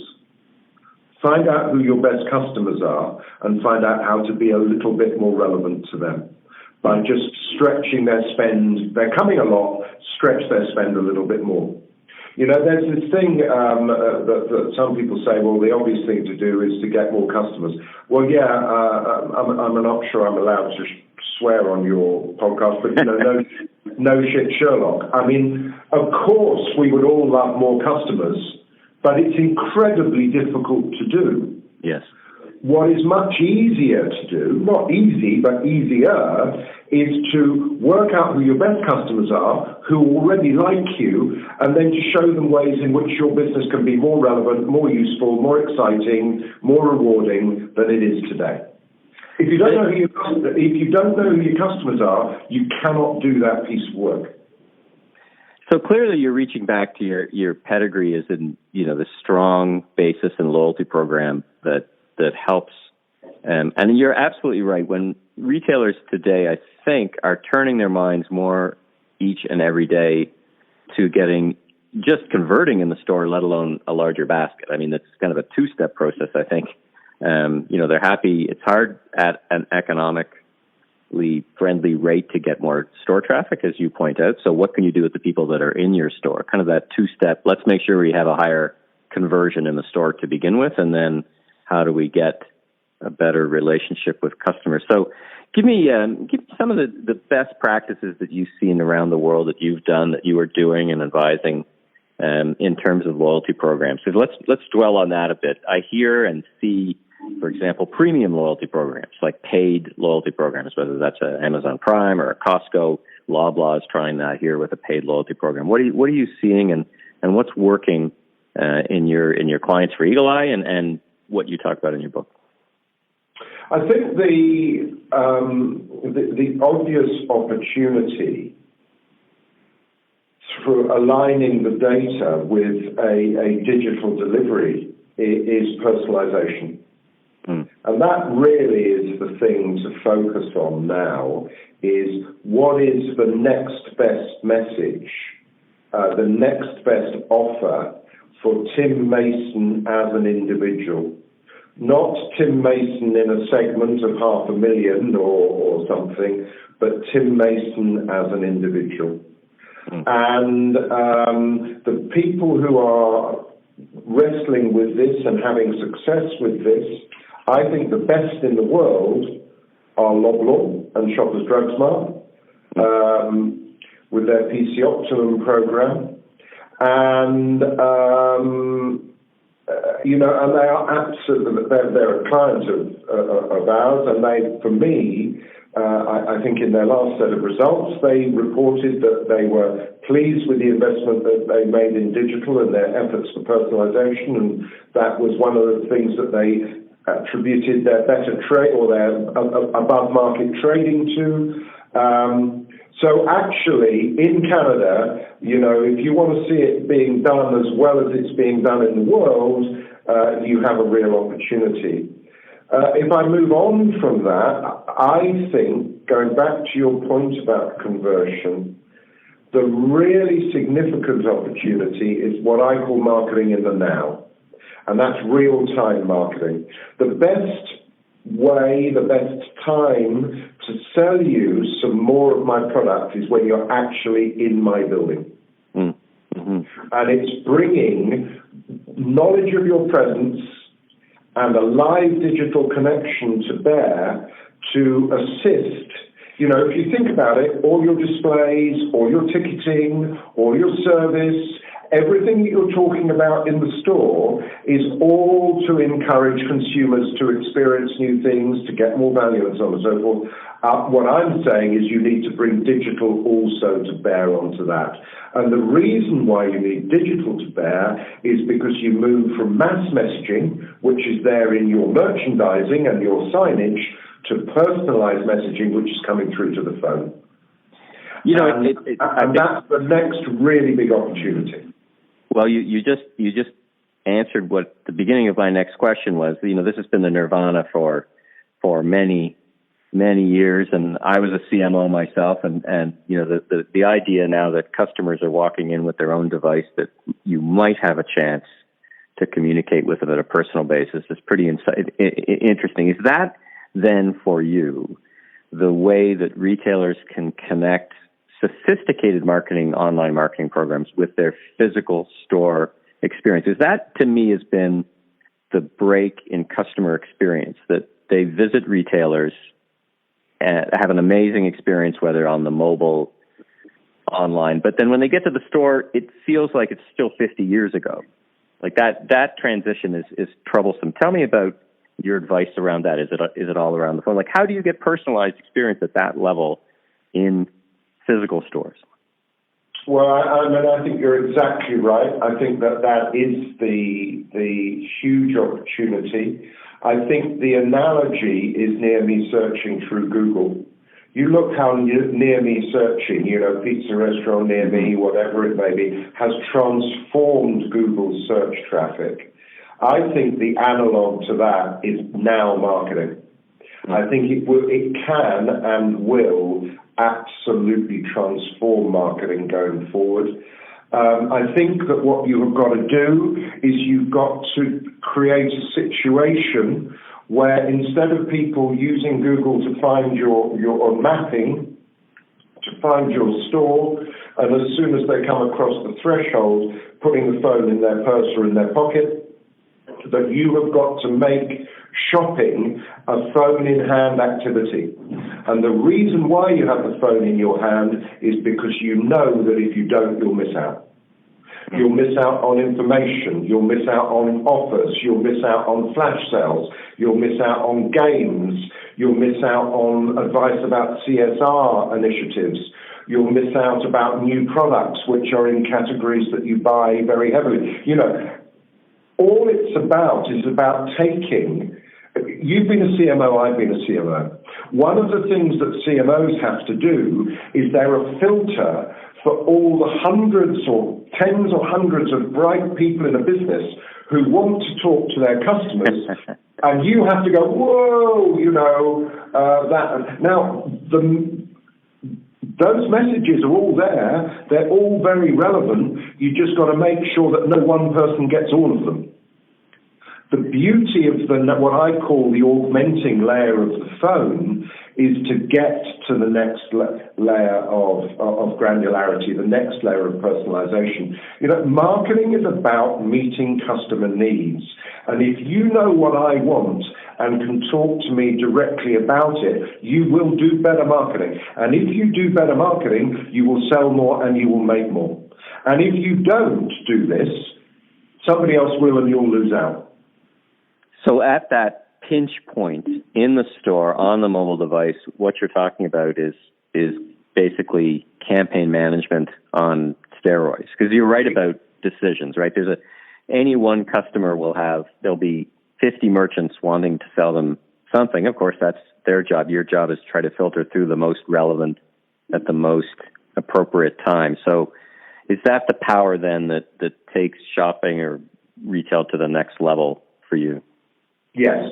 find out who your best customers are and find out how to be a little bit more relevant to them by just stretching their spend. They're coming a lot, stretch their spend a little bit more. There's this thing that some people say, well, the obvious thing to do is to get more customers. Well, yeah, I'm not sure I'm allowed to swear on your podcast, but, no shit Sherlock. I mean, of course, we would all love more customers, but it's incredibly difficult to do. Yes. What is much easier to do, not easy, but easier, is to work out who your best customers are, who already like you, and then to show them ways in which your business can be more relevant, more useful, more exciting, more rewarding than it is today. If you don't know who your customers are, you cannot do that piece of work. So clearly you're reaching back to your pedigree as in, the strong basis and loyalty program that helps. And you're absolutely right. When retailers today, I think, are turning their minds more each and every day to just converting in the store, let alone a larger basket. I mean, it's kind of a two-step process, I think. They're happy. It's hard at an economically friendly rate to get more store traffic, as you point out. So what can you do with the people that are in your store? Kind of that two-step, let's make sure we have a higher conversion in the store to begin with, and then how do we get a better relationship with customers? So give me some of the best practices that you've seen around the world that you've done, that you are doing and advising in terms of loyalty programs. So let's dwell on that a bit. I hear and see, for example, premium loyalty programs, like paid loyalty programs, whether that's an Amazon Prime or a Costco. Loblaw is trying that here with a paid loyalty program. What are you seeing, and what's working in your clients for Eagle Eye, and what you talk about in your book? I think the obvious opportunity for aligning the data with a digital delivery is personalization. And that really is the thing to focus on now, is what is the next best message, the next best offer for Tim Mason as an individual. Not Tim Mason in a segment of 500,000 or something, but Tim Mason as an individual. And the people who are wrestling with this and having success with this, I think the best in the world are Loblaw and Shoppers Drug Mart with their PC Optimum program. And, and they are absolutely, they're a client of ours, and they, for me, I think in their last set of results, they reported that they were pleased with the investment that they made in digital and their efforts for personalization, and that was one of the things that they attributed their better trade or their above market trading to. So actually, in Canada, if you want to see it being done as well as it's being done in the world, you have a real opportunity. If I move on from that, I think, going back to your point about conversion, the really significant opportunity is what I call marketing in the now, and that's real-time marketing. The best way, the best time to sell you some more of my product is when you're actually in my building. Mm-hmm. And it's bringing knowledge of your presence and a live digital connection to bear to assist. If you think about it, all your displays, all your ticketing, all your service, everything that you're talking about in the store is all to encourage consumers to experience new things, to get more value, and so on and so forth. What I'm saying is you need to bring digital also to bear onto that. And the reason why you need digital to bear is because you move from mass messaging, which is there in your merchandising and your signage, to personalized messaging, which is coming through to the phone. And that's the next really big opportunity. Well, you just answered what the beginning of my next question was. This has been the nirvana for many years, and I was a CMO myself, and the idea now that customers are walking in with their own device that you might have a chance to communicate with them at a personal basis is pretty interesting. Is that then for you the way that retailers can connect sophisticated online marketing programs with their physical store experience? That, to me, has been the break in customer experience, that they visit retailers and have an amazing experience, whether on the mobile, online, but then when they get to the store, it feels like it's still 50 years ago. Like that transition is troublesome. Tell me about your advice around that. Is it all around the phone? Like, how do you get personalized experience at that level in physical stores? Well, I think you're exactly right. I think that is the huge opportunity. I think the analogy is near me searching through Google. You look how near me searching, pizza restaurant near me, whatever it may be, has transformed Google's search traffic. I think the analog to that is now marketing. I think it can and will absolutely transform marketing going forward. I think that what you have got to do is you've got to create a situation where instead of people using Google to find your mapping, to find your store, and as soon as they come across the threshold, putting the phone in their purse or in their pocket, that you have got to make shopping a phone-in-hand activity. And the reason why you have the phone in your hand is because you know that if you don't, you'll miss out. You'll miss out on information, you'll miss out on offers, you'll miss out on flash sales, you'll miss out on games, you'll miss out on advice about CSR initiatives, you'll miss out about new products which are in categories that you buy very heavily. All it's about is about taking. You've been a CMO, I've been a CMO. One of the things that CMOs have to do is they're a filter for all the hundreds or tens or hundreds of bright people in a business who want to talk to their customers, and you have to go, whoa, that. Now, those messages are all there. They're all very relevant. You just got to make sure that no one person gets all of them. The beauty of what I call the augmenting layer of the phone is to get to the next layer of granularity, the next layer of personalization. Marketing is about meeting customer needs. And if you know what I want and can talk to me directly about it, you will do better marketing. And if you do better marketing, you will sell more and you will make more. And if you don't do this, somebody else will and you'll lose out. So at that pinch point in the store on the mobile device, what you're talking about is basically campaign management on steroids. Because you're right about decisions, right? Any one customer there'll be 50 merchants wanting to sell them something. Of course, that's their job. Your job is to try to filter through the most relevant at the most appropriate time. So is that the power then that takes shopping or retail to the next level for you? Yes,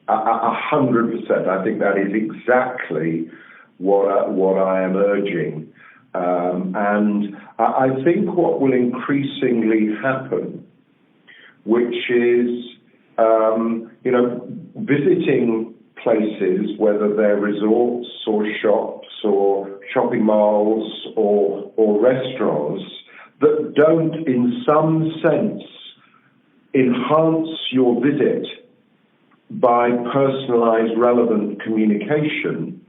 100%. I think that is exactly what I am urging. And I think what will increasingly happen, which is, visiting places, whether they're resorts or shops or shopping malls or restaurants, that don't, in some sense, enhance your visit by personalized, relevant communication,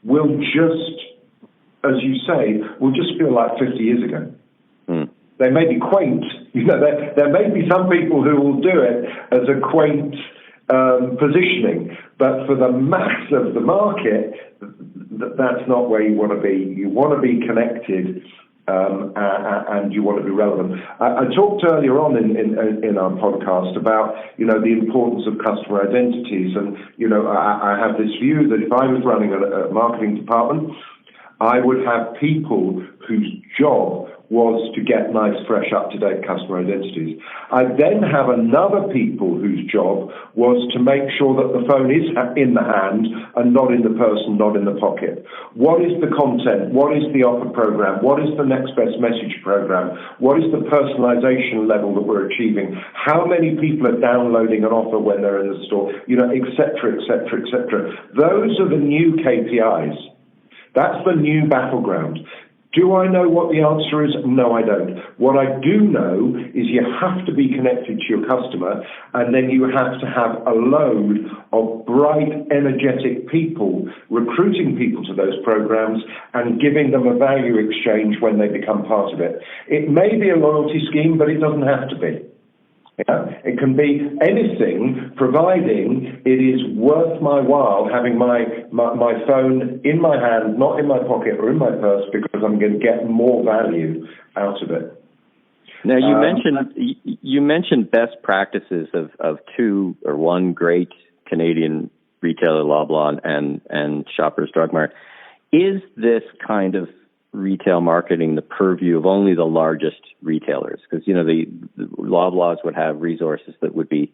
will just, as you say, will just feel like 50 years ago. They may be quaint. There may be some people who will do it as a quaint positioning, but for the mass of the market, that's not where you want to be. You want to be connected, and you want to be relevant. I talked earlier on in our podcast about the importance of customer identities, and I have this view that if I was running a marketing department, I would have people whose job was to get nice, fresh, up-to-date customer identities. I then have another people whose job was to make sure that the phone is in the hand and not in the purse and not in the pocket. What is the content? What is the offer program? What is the next best message program? What is the personalization level that we're achieving? How many people are downloading an offer when they're in the store? Et cetera, et cetera, et cetera. Those are the new KPIs. That's the new battleground. Do I know what the answer is? No, I don't. What I do know is you have to be connected to your customer, and then you have to have a load of bright, energetic people, recruiting people to those programs and giving them a value exchange when they become part of it. It may be a loyalty scheme, but it doesn't have to be. It can be anything, providing it is worth my while having my phone in my hand, not in my pocket or in my purse, because because I'm going to get more value out of it. Now, you mentioned best practices of one great Canadian retailer, Loblaw, and Shoppers Drug Mart. Is this kind of retail marketing the purview of only the largest retailers? Because, the Loblaws would have resources that would be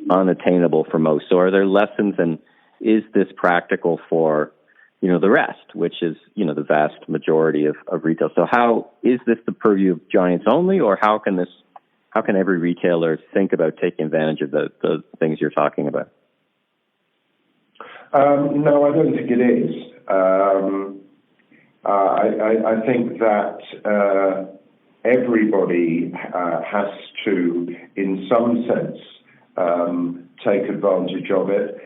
unattainable for most. So are there lessons, and is this practical for, the rest, which is, the vast majority of retail? So how is this the purview of giants only, or how can every retailer think about taking advantage of the things you're talking about? No, I don't think it is. I think that everybody has to, in some sense, take advantage of it.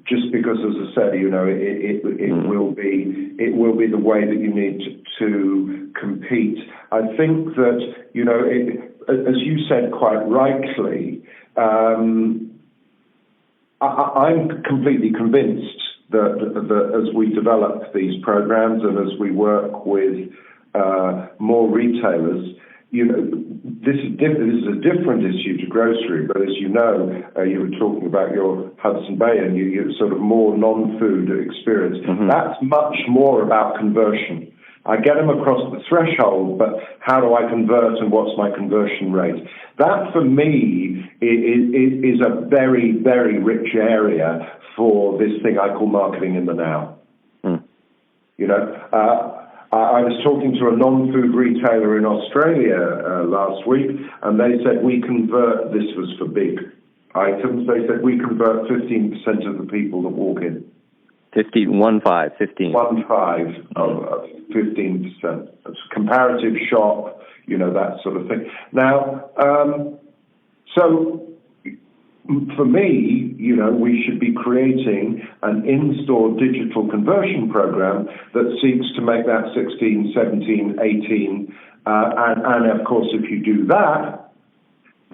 Just because, as I said, it will be the way that you need to compete. I think that, as you said quite rightly, I'm completely convinced that as we develop these programs and as we work with more retailers, this is a different issue to grocery, but as you were talking about your Hudson Bay and your sort of more non-food experience. Mm-hmm. That's much more about conversion. I get them across the threshold, but how do I convert and what's my conversion rate? That, for me, is a very, very rich area for this thing I call marketing in the now. Mm. I was talking to a non-food retailer in Australia last week, and they said we convert, this was for big items, they said we convert 15% of the people that walk in. 15. 15%. It's a comparative shop, that sort of thing. Now, so for me, we should be creating an in-store digital conversion program that seeks to make that 16, 17, 18. And of course, if you do that,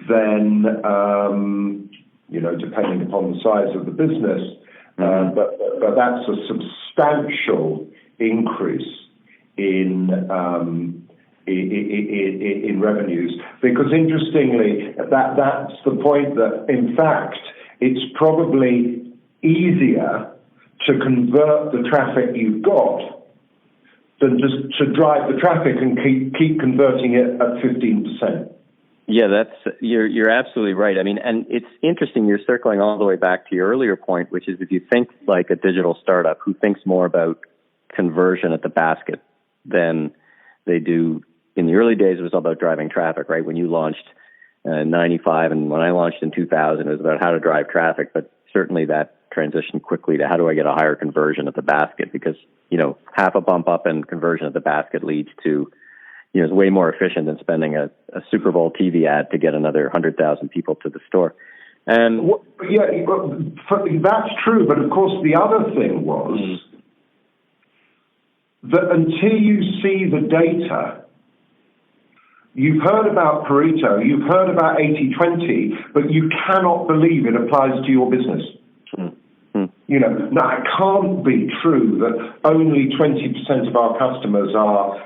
then, depending upon the size of the business, but that's a substantial increase in revenues, because interestingly, that's the point that, in fact, it's probably easier to convert the traffic you've got than just to drive the traffic and keep converting it at 15%. Yeah, you're absolutely right. I mean, and it's interesting, you're circling all the way back to your earlier point, which is if you think like a digital startup who thinks more about conversion at the basket than they do. In the early days, it was all about driving traffic, right? When you launched in 95 and when I launched in 2000, it was about how to drive traffic. But certainly that transitioned quickly to how do I get a higher conversion at the basket? Because, half a bump up in conversion at the basket leads to, it's way more efficient than spending a Super Bowl TV ad to get another 100,000 people to the store. And yeah, that's true. But of course, the other thing was that until you see the data, you've heard about Pareto, you've heard about 80-20, but you cannot believe it applies to your business. Now, it can't be true that only 20% of our customers are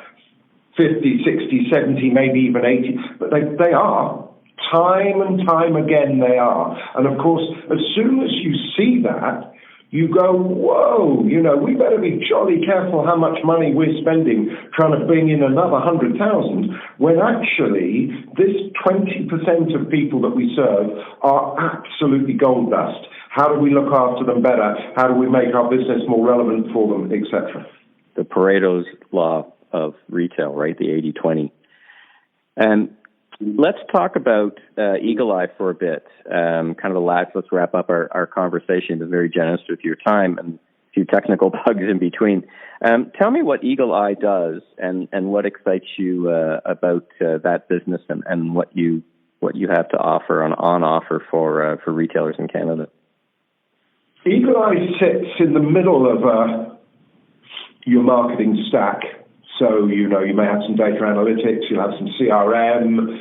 50, 60, 70, maybe even 80, but they are. Time and time again, they are. And of course, as soon as you see that, you go, whoa, we better be jolly careful how much money we're spending trying to bring in another 100,000, when actually this 20% of people that we serve are absolutely gold dust. How do we look after them better? How do we make our business more relevant for them, etc.? The Pareto's law of retail, right? The 80-20. And let's talk about Eagle Eye for a bit. Kind of the last, let's wrap up our conversation. You've been very generous with your time and a few technical bugs in between. Tell me what Eagle Eye does and what excites you about that business and what you have to offer on offer for retailers in Canada. Eagle Eye sits in the middle of your marketing stack. So, you may have some data analytics, you'll have some CRM,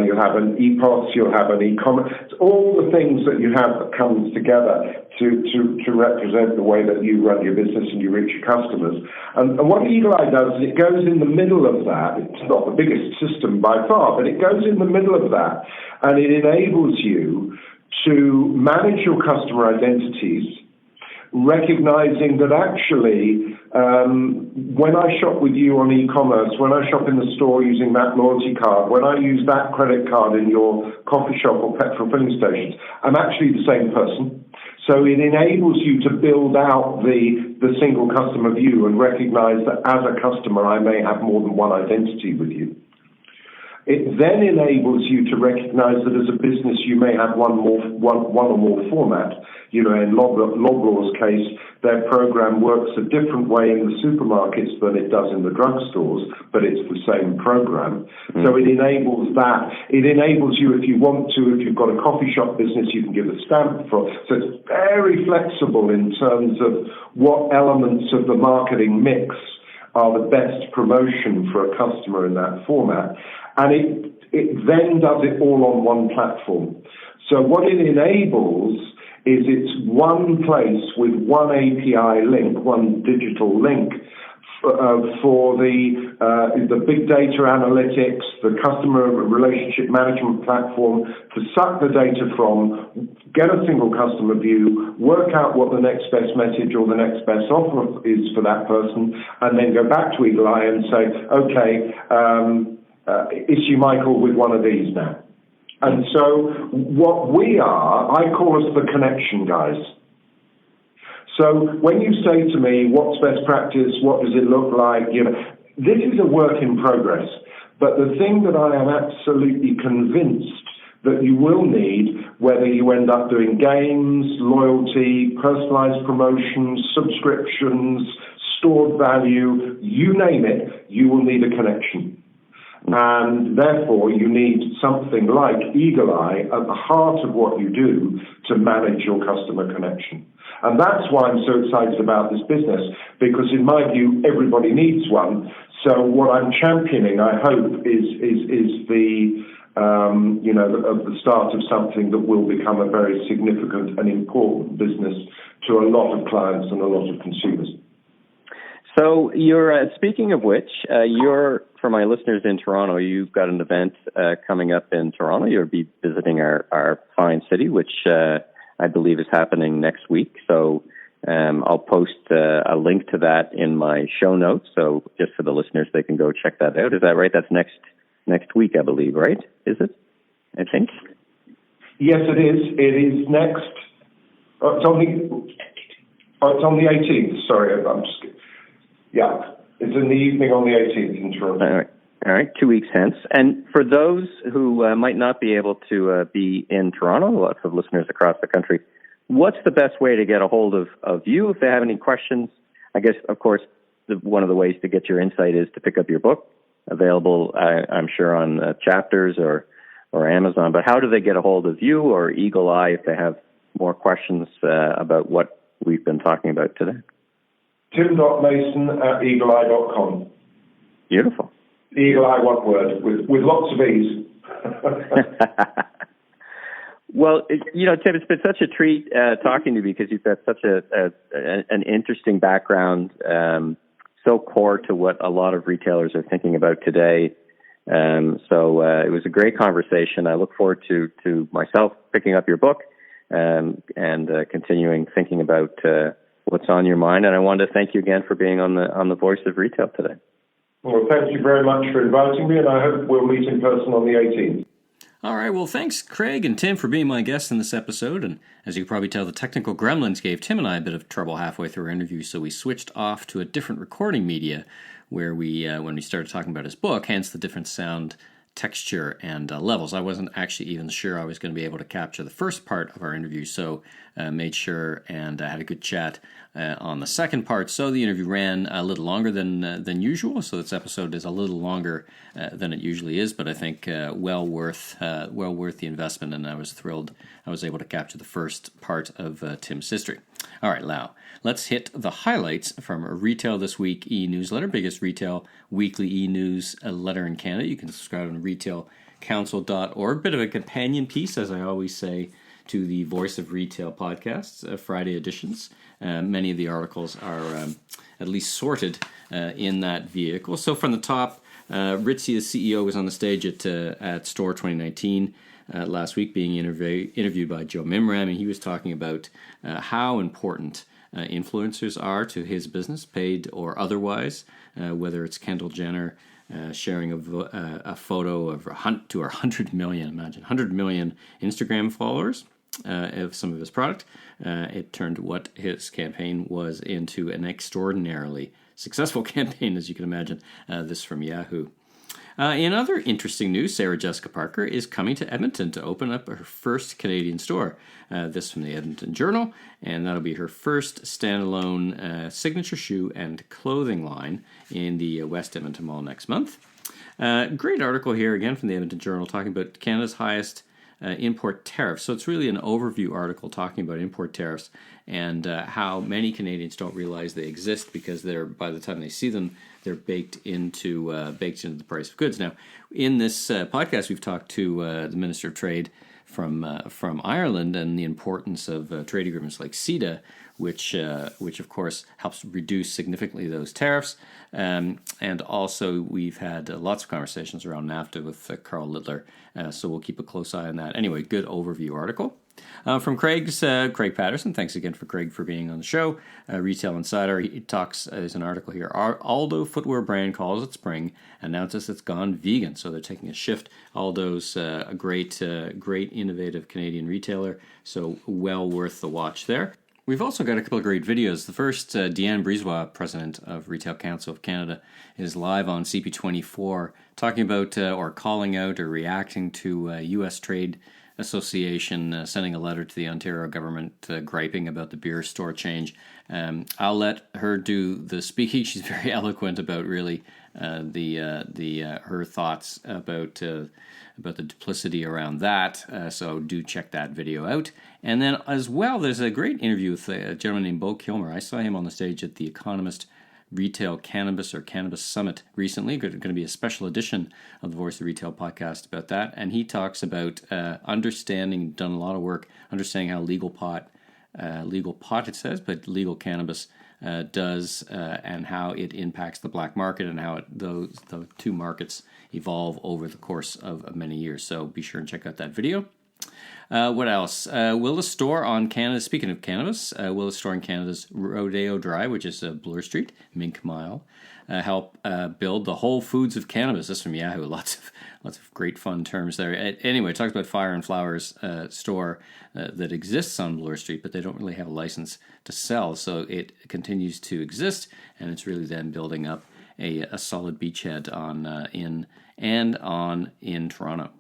you'll have an EPOS, you'll have an e-commerce, all the things that you have that comes together to represent the way that you run your business and you reach your customers. And what Eagle Eye does is it goes in the middle of that. It's not the biggest system by far, but it goes in the middle of that, and it enables you to manage your customer identities, recognizing that actually when I shop with you on e-commerce, when I shop in the store using that loyalty card, when I use that credit card in your coffee shop or petrol filling stations, I'm actually the same person. So it enables you to build out the single customer view and recognize that as a customer, I may have more than one identity with you. It then enables you to recognize that as a business, you may have one or more format. In Lobraw's case, their program works a different way in the supermarkets than it does in the drugstores, but it's the same program. Mm-hmm. So it enables that. It enables you, if you want to, if you've got a coffee shop business, you can give a stamp for. So it's very flexible in terms of what elements of the marketing mix are the best promotion for a customer in that format. And it then does it all on one platform. So what it enables is it's one place with one API link, one digital link for the big data analytics, the customer relationship management platform to suck the data from, get a single customer view, work out what the next best message or the next best offer is for that person, and then go back to Eagle Eye and say, okay, issue Michael with one of these now. And so what we are, I call us the connection guys. So when you say to me, what's best practice, what does it look like, this is a work in progress. But the thing that I am absolutely convinced that you will need, whether you end up doing games, loyalty, personalized promotions, subscriptions, stored value, you name it, you will need a connection. And therefore, you need something like Eagle Eye at the heart of what you do to manage your customer connection. And that's why I'm so excited about this business, because in my view, everybody needs one. So what I'm championing, I hope, is the start of something that will become a very significant and important business to a lot of clients and a lot of consumers. So you're speaking of which, for my listeners in Toronto, you've got an event coming up in Toronto. You'll be visiting our fine city, which I believe is happening next week. So I'll post a link to that in my show notes. So just for the listeners, they can go check that out. Is that right? That's next week, I believe, right? Is it? I think. Yes, it is. It is next. It's on the 18th. Sorry, I'm just. Yeah, it's in the evening on the 18th in Toronto. All right, 2 weeks hence. And for those who might not be able to be in Toronto, lots of listeners across the country, what's the best way to get a hold of you if they have any questions? I guess, of course, one of the ways to get your insight is to pick up your book, available, I'm sure, on Chapters or Amazon. But how do they get a hold of you or Eagle Eye if they have more questions about what we've been talking about today? tim.mason@eagleeye.com. Beautiful. Eagle Eye, one word, with lots of ease. Well, Tim, it's been such a treat talking to you because you've got such an interesting background, so core to what a lot of retailers are thinking about today. So it was a great conversation. I look forward to myself picking up your book and continuing thinking about what's on your mind. And I wanted to thank you again for being on the Voice of Retail today. Well, thank you very much for inviting me, and I hope we'll meet in person on the 18th. All right, well, thanks, Craig and Tim, for being my guests in this episode. And as you can probably tell, the technical gremlins gave Tim and I a bit of trouble halfway through our interview, so we switched off to a different recording media where when we started talking about his book, hence the different sound, texture, and levels. I wasn't actually even sure I was going to be able to capture the first part of our interview, so made sure and had a good chat on the second part. So the interview ran a little longer than usual, so this episode is a little longer than it usually is, but I think well worth the investment, and I was thrilled I was able to capture the first part of Tim's history. All right, Lau, let's hit the highlights from Retail This Week e-newsletter, biggest retail weekly e-news letter in Canada. You can subscribe on retailcouncil.org. Bit of a companion piece, as I always say, to the Voice of Retail podcasts, Friday editions. Many of the articles are at least sorted in that vehicle. So from the top, Aritizia CEO was on the stage at Store 2019 last week, being interviewed by Joe Mimram, and he was talking about how important influencers are to his business, paid or otherwise, whether it's Kendall Jenner sharing a photo of to our 100 million, imagine, 100 million Instagram followers of some of his product. It turned what his campaign was into an extraordinarily successful campaign, as you can imagine. This from Yahoo. In other interesting news, Sarah Jessica Parker is coming to Edmonton to open up her first Canadian store. This from the Edmonton Journal, and that'll be her first standalone signature shoe and clothing line in the West Edmonton Mall next month. Great article here again from the Edmonton Journal talking about Canada's highest import tariffs. So it's really an overview article talking about import tariffs and how many Canadians don't realize they exist because by the time they see them, they're baked into the price of goods. Now, in this podcast, we've talked to the Minister of Trade from Ireland and the importance of trade agreements like CETA, which of course helps reduce significantly those tariffs. And also we've had lots of conversations around NAFTA with Carl Littler, so we'll keep a close eye on that. Anyway, good overview article. From Craig Patterson, thanks again for Craig for being on the show. Retail Insider, he talks, there's an article here, Aldo footwear brand calls it spring, announces it's gone vegan, so they're taking a shift. Aldo's a great innovative Canadian retailer, so well worth the watch there. We've also got a couple of great videos. The first, Deanne Brisebois, president of Retail Council of Canada, is live on CP24 talking about or calling out or reacting to U.S. Trade Association sending a letter to the Ontario government griping about the beer store change. I'll let her do the speaking. She's very eloquent about really her thoughts about the duplicity around that. So do check that video out. And then as well, there's a great interview with a gentleman named Bo Kilmer. I saw him on the stage at the Economist Retail Cannabis Summit recently. Going to be a special edition of the Voice of Retail podcast about that. And he talks about understanding, done a lot of work, understanding how legal pot it says, but legal cannabis does, and how it impacts the black market and how the two markets evolve over the course of many years. So be sure and check out that video. What else? Will the store on Canada, speaking of cannabis, will the store on Canada's Rodeo Drive, which is Bloor Street, Mink Mile, help build the Whole Foods of cannabis? This from Yahoo. Lots of great fun terms there. Anyway, it talks about Fire and Flowers store that exists on Bloor Street, but they don't really have a license to sell, so it continues to exist, and it's really then building up a solid beachhead in Toronto.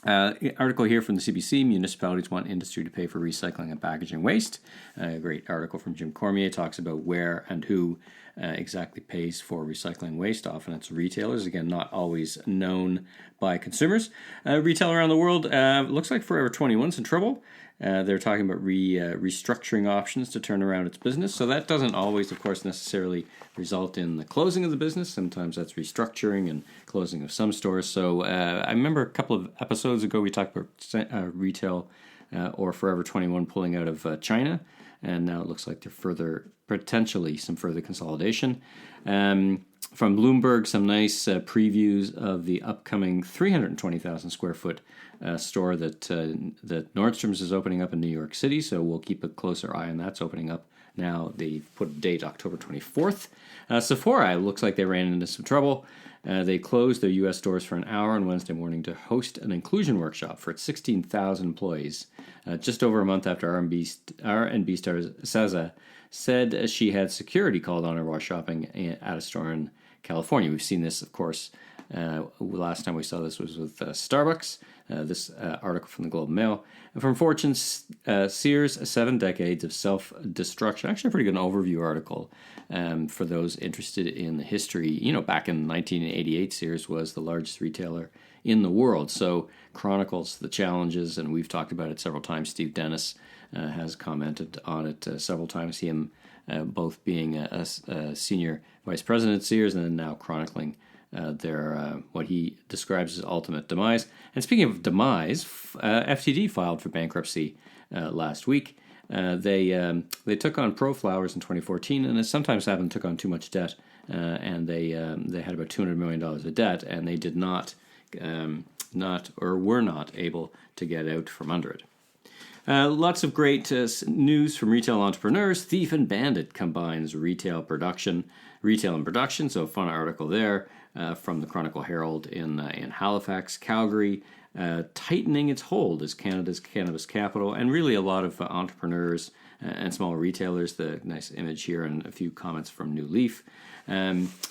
Article here from the CBC, municipalities want industry to pay for recycling and packaging waste. A great article from Jim Cormier talks about where and who exactly pays for recycling waste. Often it's retailers, again, not always known by consumers. Retail around the world, looks like Forever 21's in trouble. They're talking about restructuring options to turn around its business. So that doesn't always, of course, necessarily result in the closing of the business. Sometimes that's restructuring and closing of some stores. So I remember a couple of episodes ago we talked about retail or Forever 21 pulling out of China. And now it looks like there's potentially some further consolidation. From Bloomberg, some nice previews of the upcoming 320,000 square foot store that Nordstrom's is opening up in New York City. So we'll keep a closer eye on that. It's opening up now. They put a date October 24th. Sephora, looks like they ran into some trouble. They closed their U.S. stores for an hour on Wednesday morning to host an inclusion workshop for its 16,000 employees. Just over a month after R&B star SZA said she had security called on her while shopping at a store in California. We've seen this, of course, Last time we saw this was with Starbucks. This article from the Globe and Mail. And from Fortune, Sears, 7 decades of self-destruction. Actually, a pretty good overview article for those interested in the history. You know, back in 1988, Sears was the largest retailer in the world. So chronicles the challenges, and we've talked about it several times. Steve Dennis has commented on it several times. Him both being a senior vice president at Sears and then now chronicling their what he describes as ultimate demise. And speaking of demise, FTD filed for bankruptcy last week. They took on Pro Flowers in 2014, and as sometimes happened, took on too much debt, and they had about $200 million of debt, and they did not were not able to get out from under it. Lots of great news from retail entrepreneurs. Thief and Bandit combines retail and production. So a fun article there from the Chronicle Herald in Halifax, Calgary, tightening its hold as Canada's cannabis capital, and really a lot of entrepreneurs and small retailers. The nice image here and a few comments from New Leaf.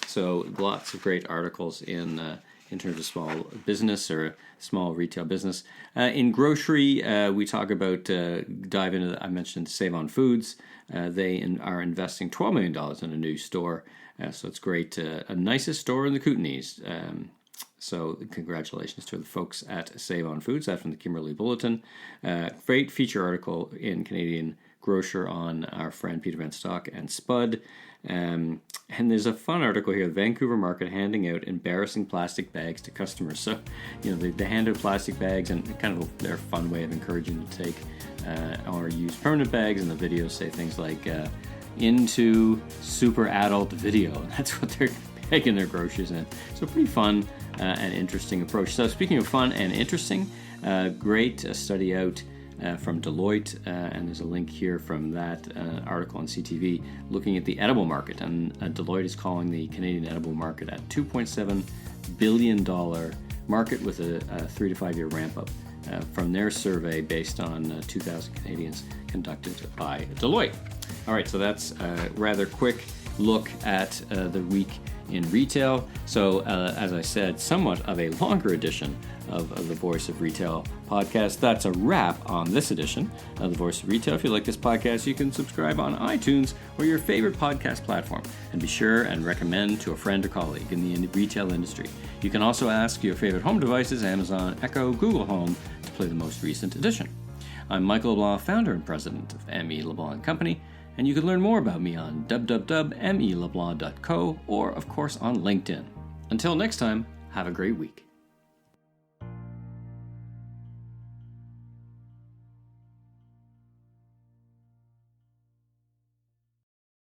So lots of great articles in terms of small business or small retail business. In grocery, we talk about, dive into, I mentioned Save On Foods. They are investing $12 million in a new store. So it's great. A nicest store in the Kootenays. So congratulations to the folks at Save On Foods. That's from the Kimberley Bulletin. Great feature article in Canadian Grocer on our friend Peter Von Stolks and SPUD. And there's a fun article here, the Vancouver market handing out embarrassing plastic bags to customers. So, you know, they hand out plastic bags, and kind of their fun way of encouraging them to take or use permanent bags. And the videos say things like, into super adult video. And that's what they're bagging their groceries in. So pretty fun and interesting approach. So speaking of fun and interesting, great study out from Deloitte, and there's a link here from that article on CTV looking at the edible market, and Deloitte is calling the Canadian edible market at $2.7 billion market with a 3 to 5 year ramp up from their survey based on 2,000 Canadians conducted by Deloitte. All right, so that's a rather quick look at the week in retail. So as I said, somewhat of a longer edition of the Voice of Retail podcast. That's a wrap on this edition of the Voice of Retail. If you like this podcast, you can subscribe on iTunes or your favorite podcast platform, and be sure and recommend to a friend or colleague in the retail industry. You can also ask your favorite home devices, Amazon, Echo, Google Home, to play the most recent edition. I'm Michael LeBlanc, founder and president of M.E. LeBlanc & Company, and you can learn more about me on www.meleblanc.co or, of course, on LinkedIn. Until next time, have a great week.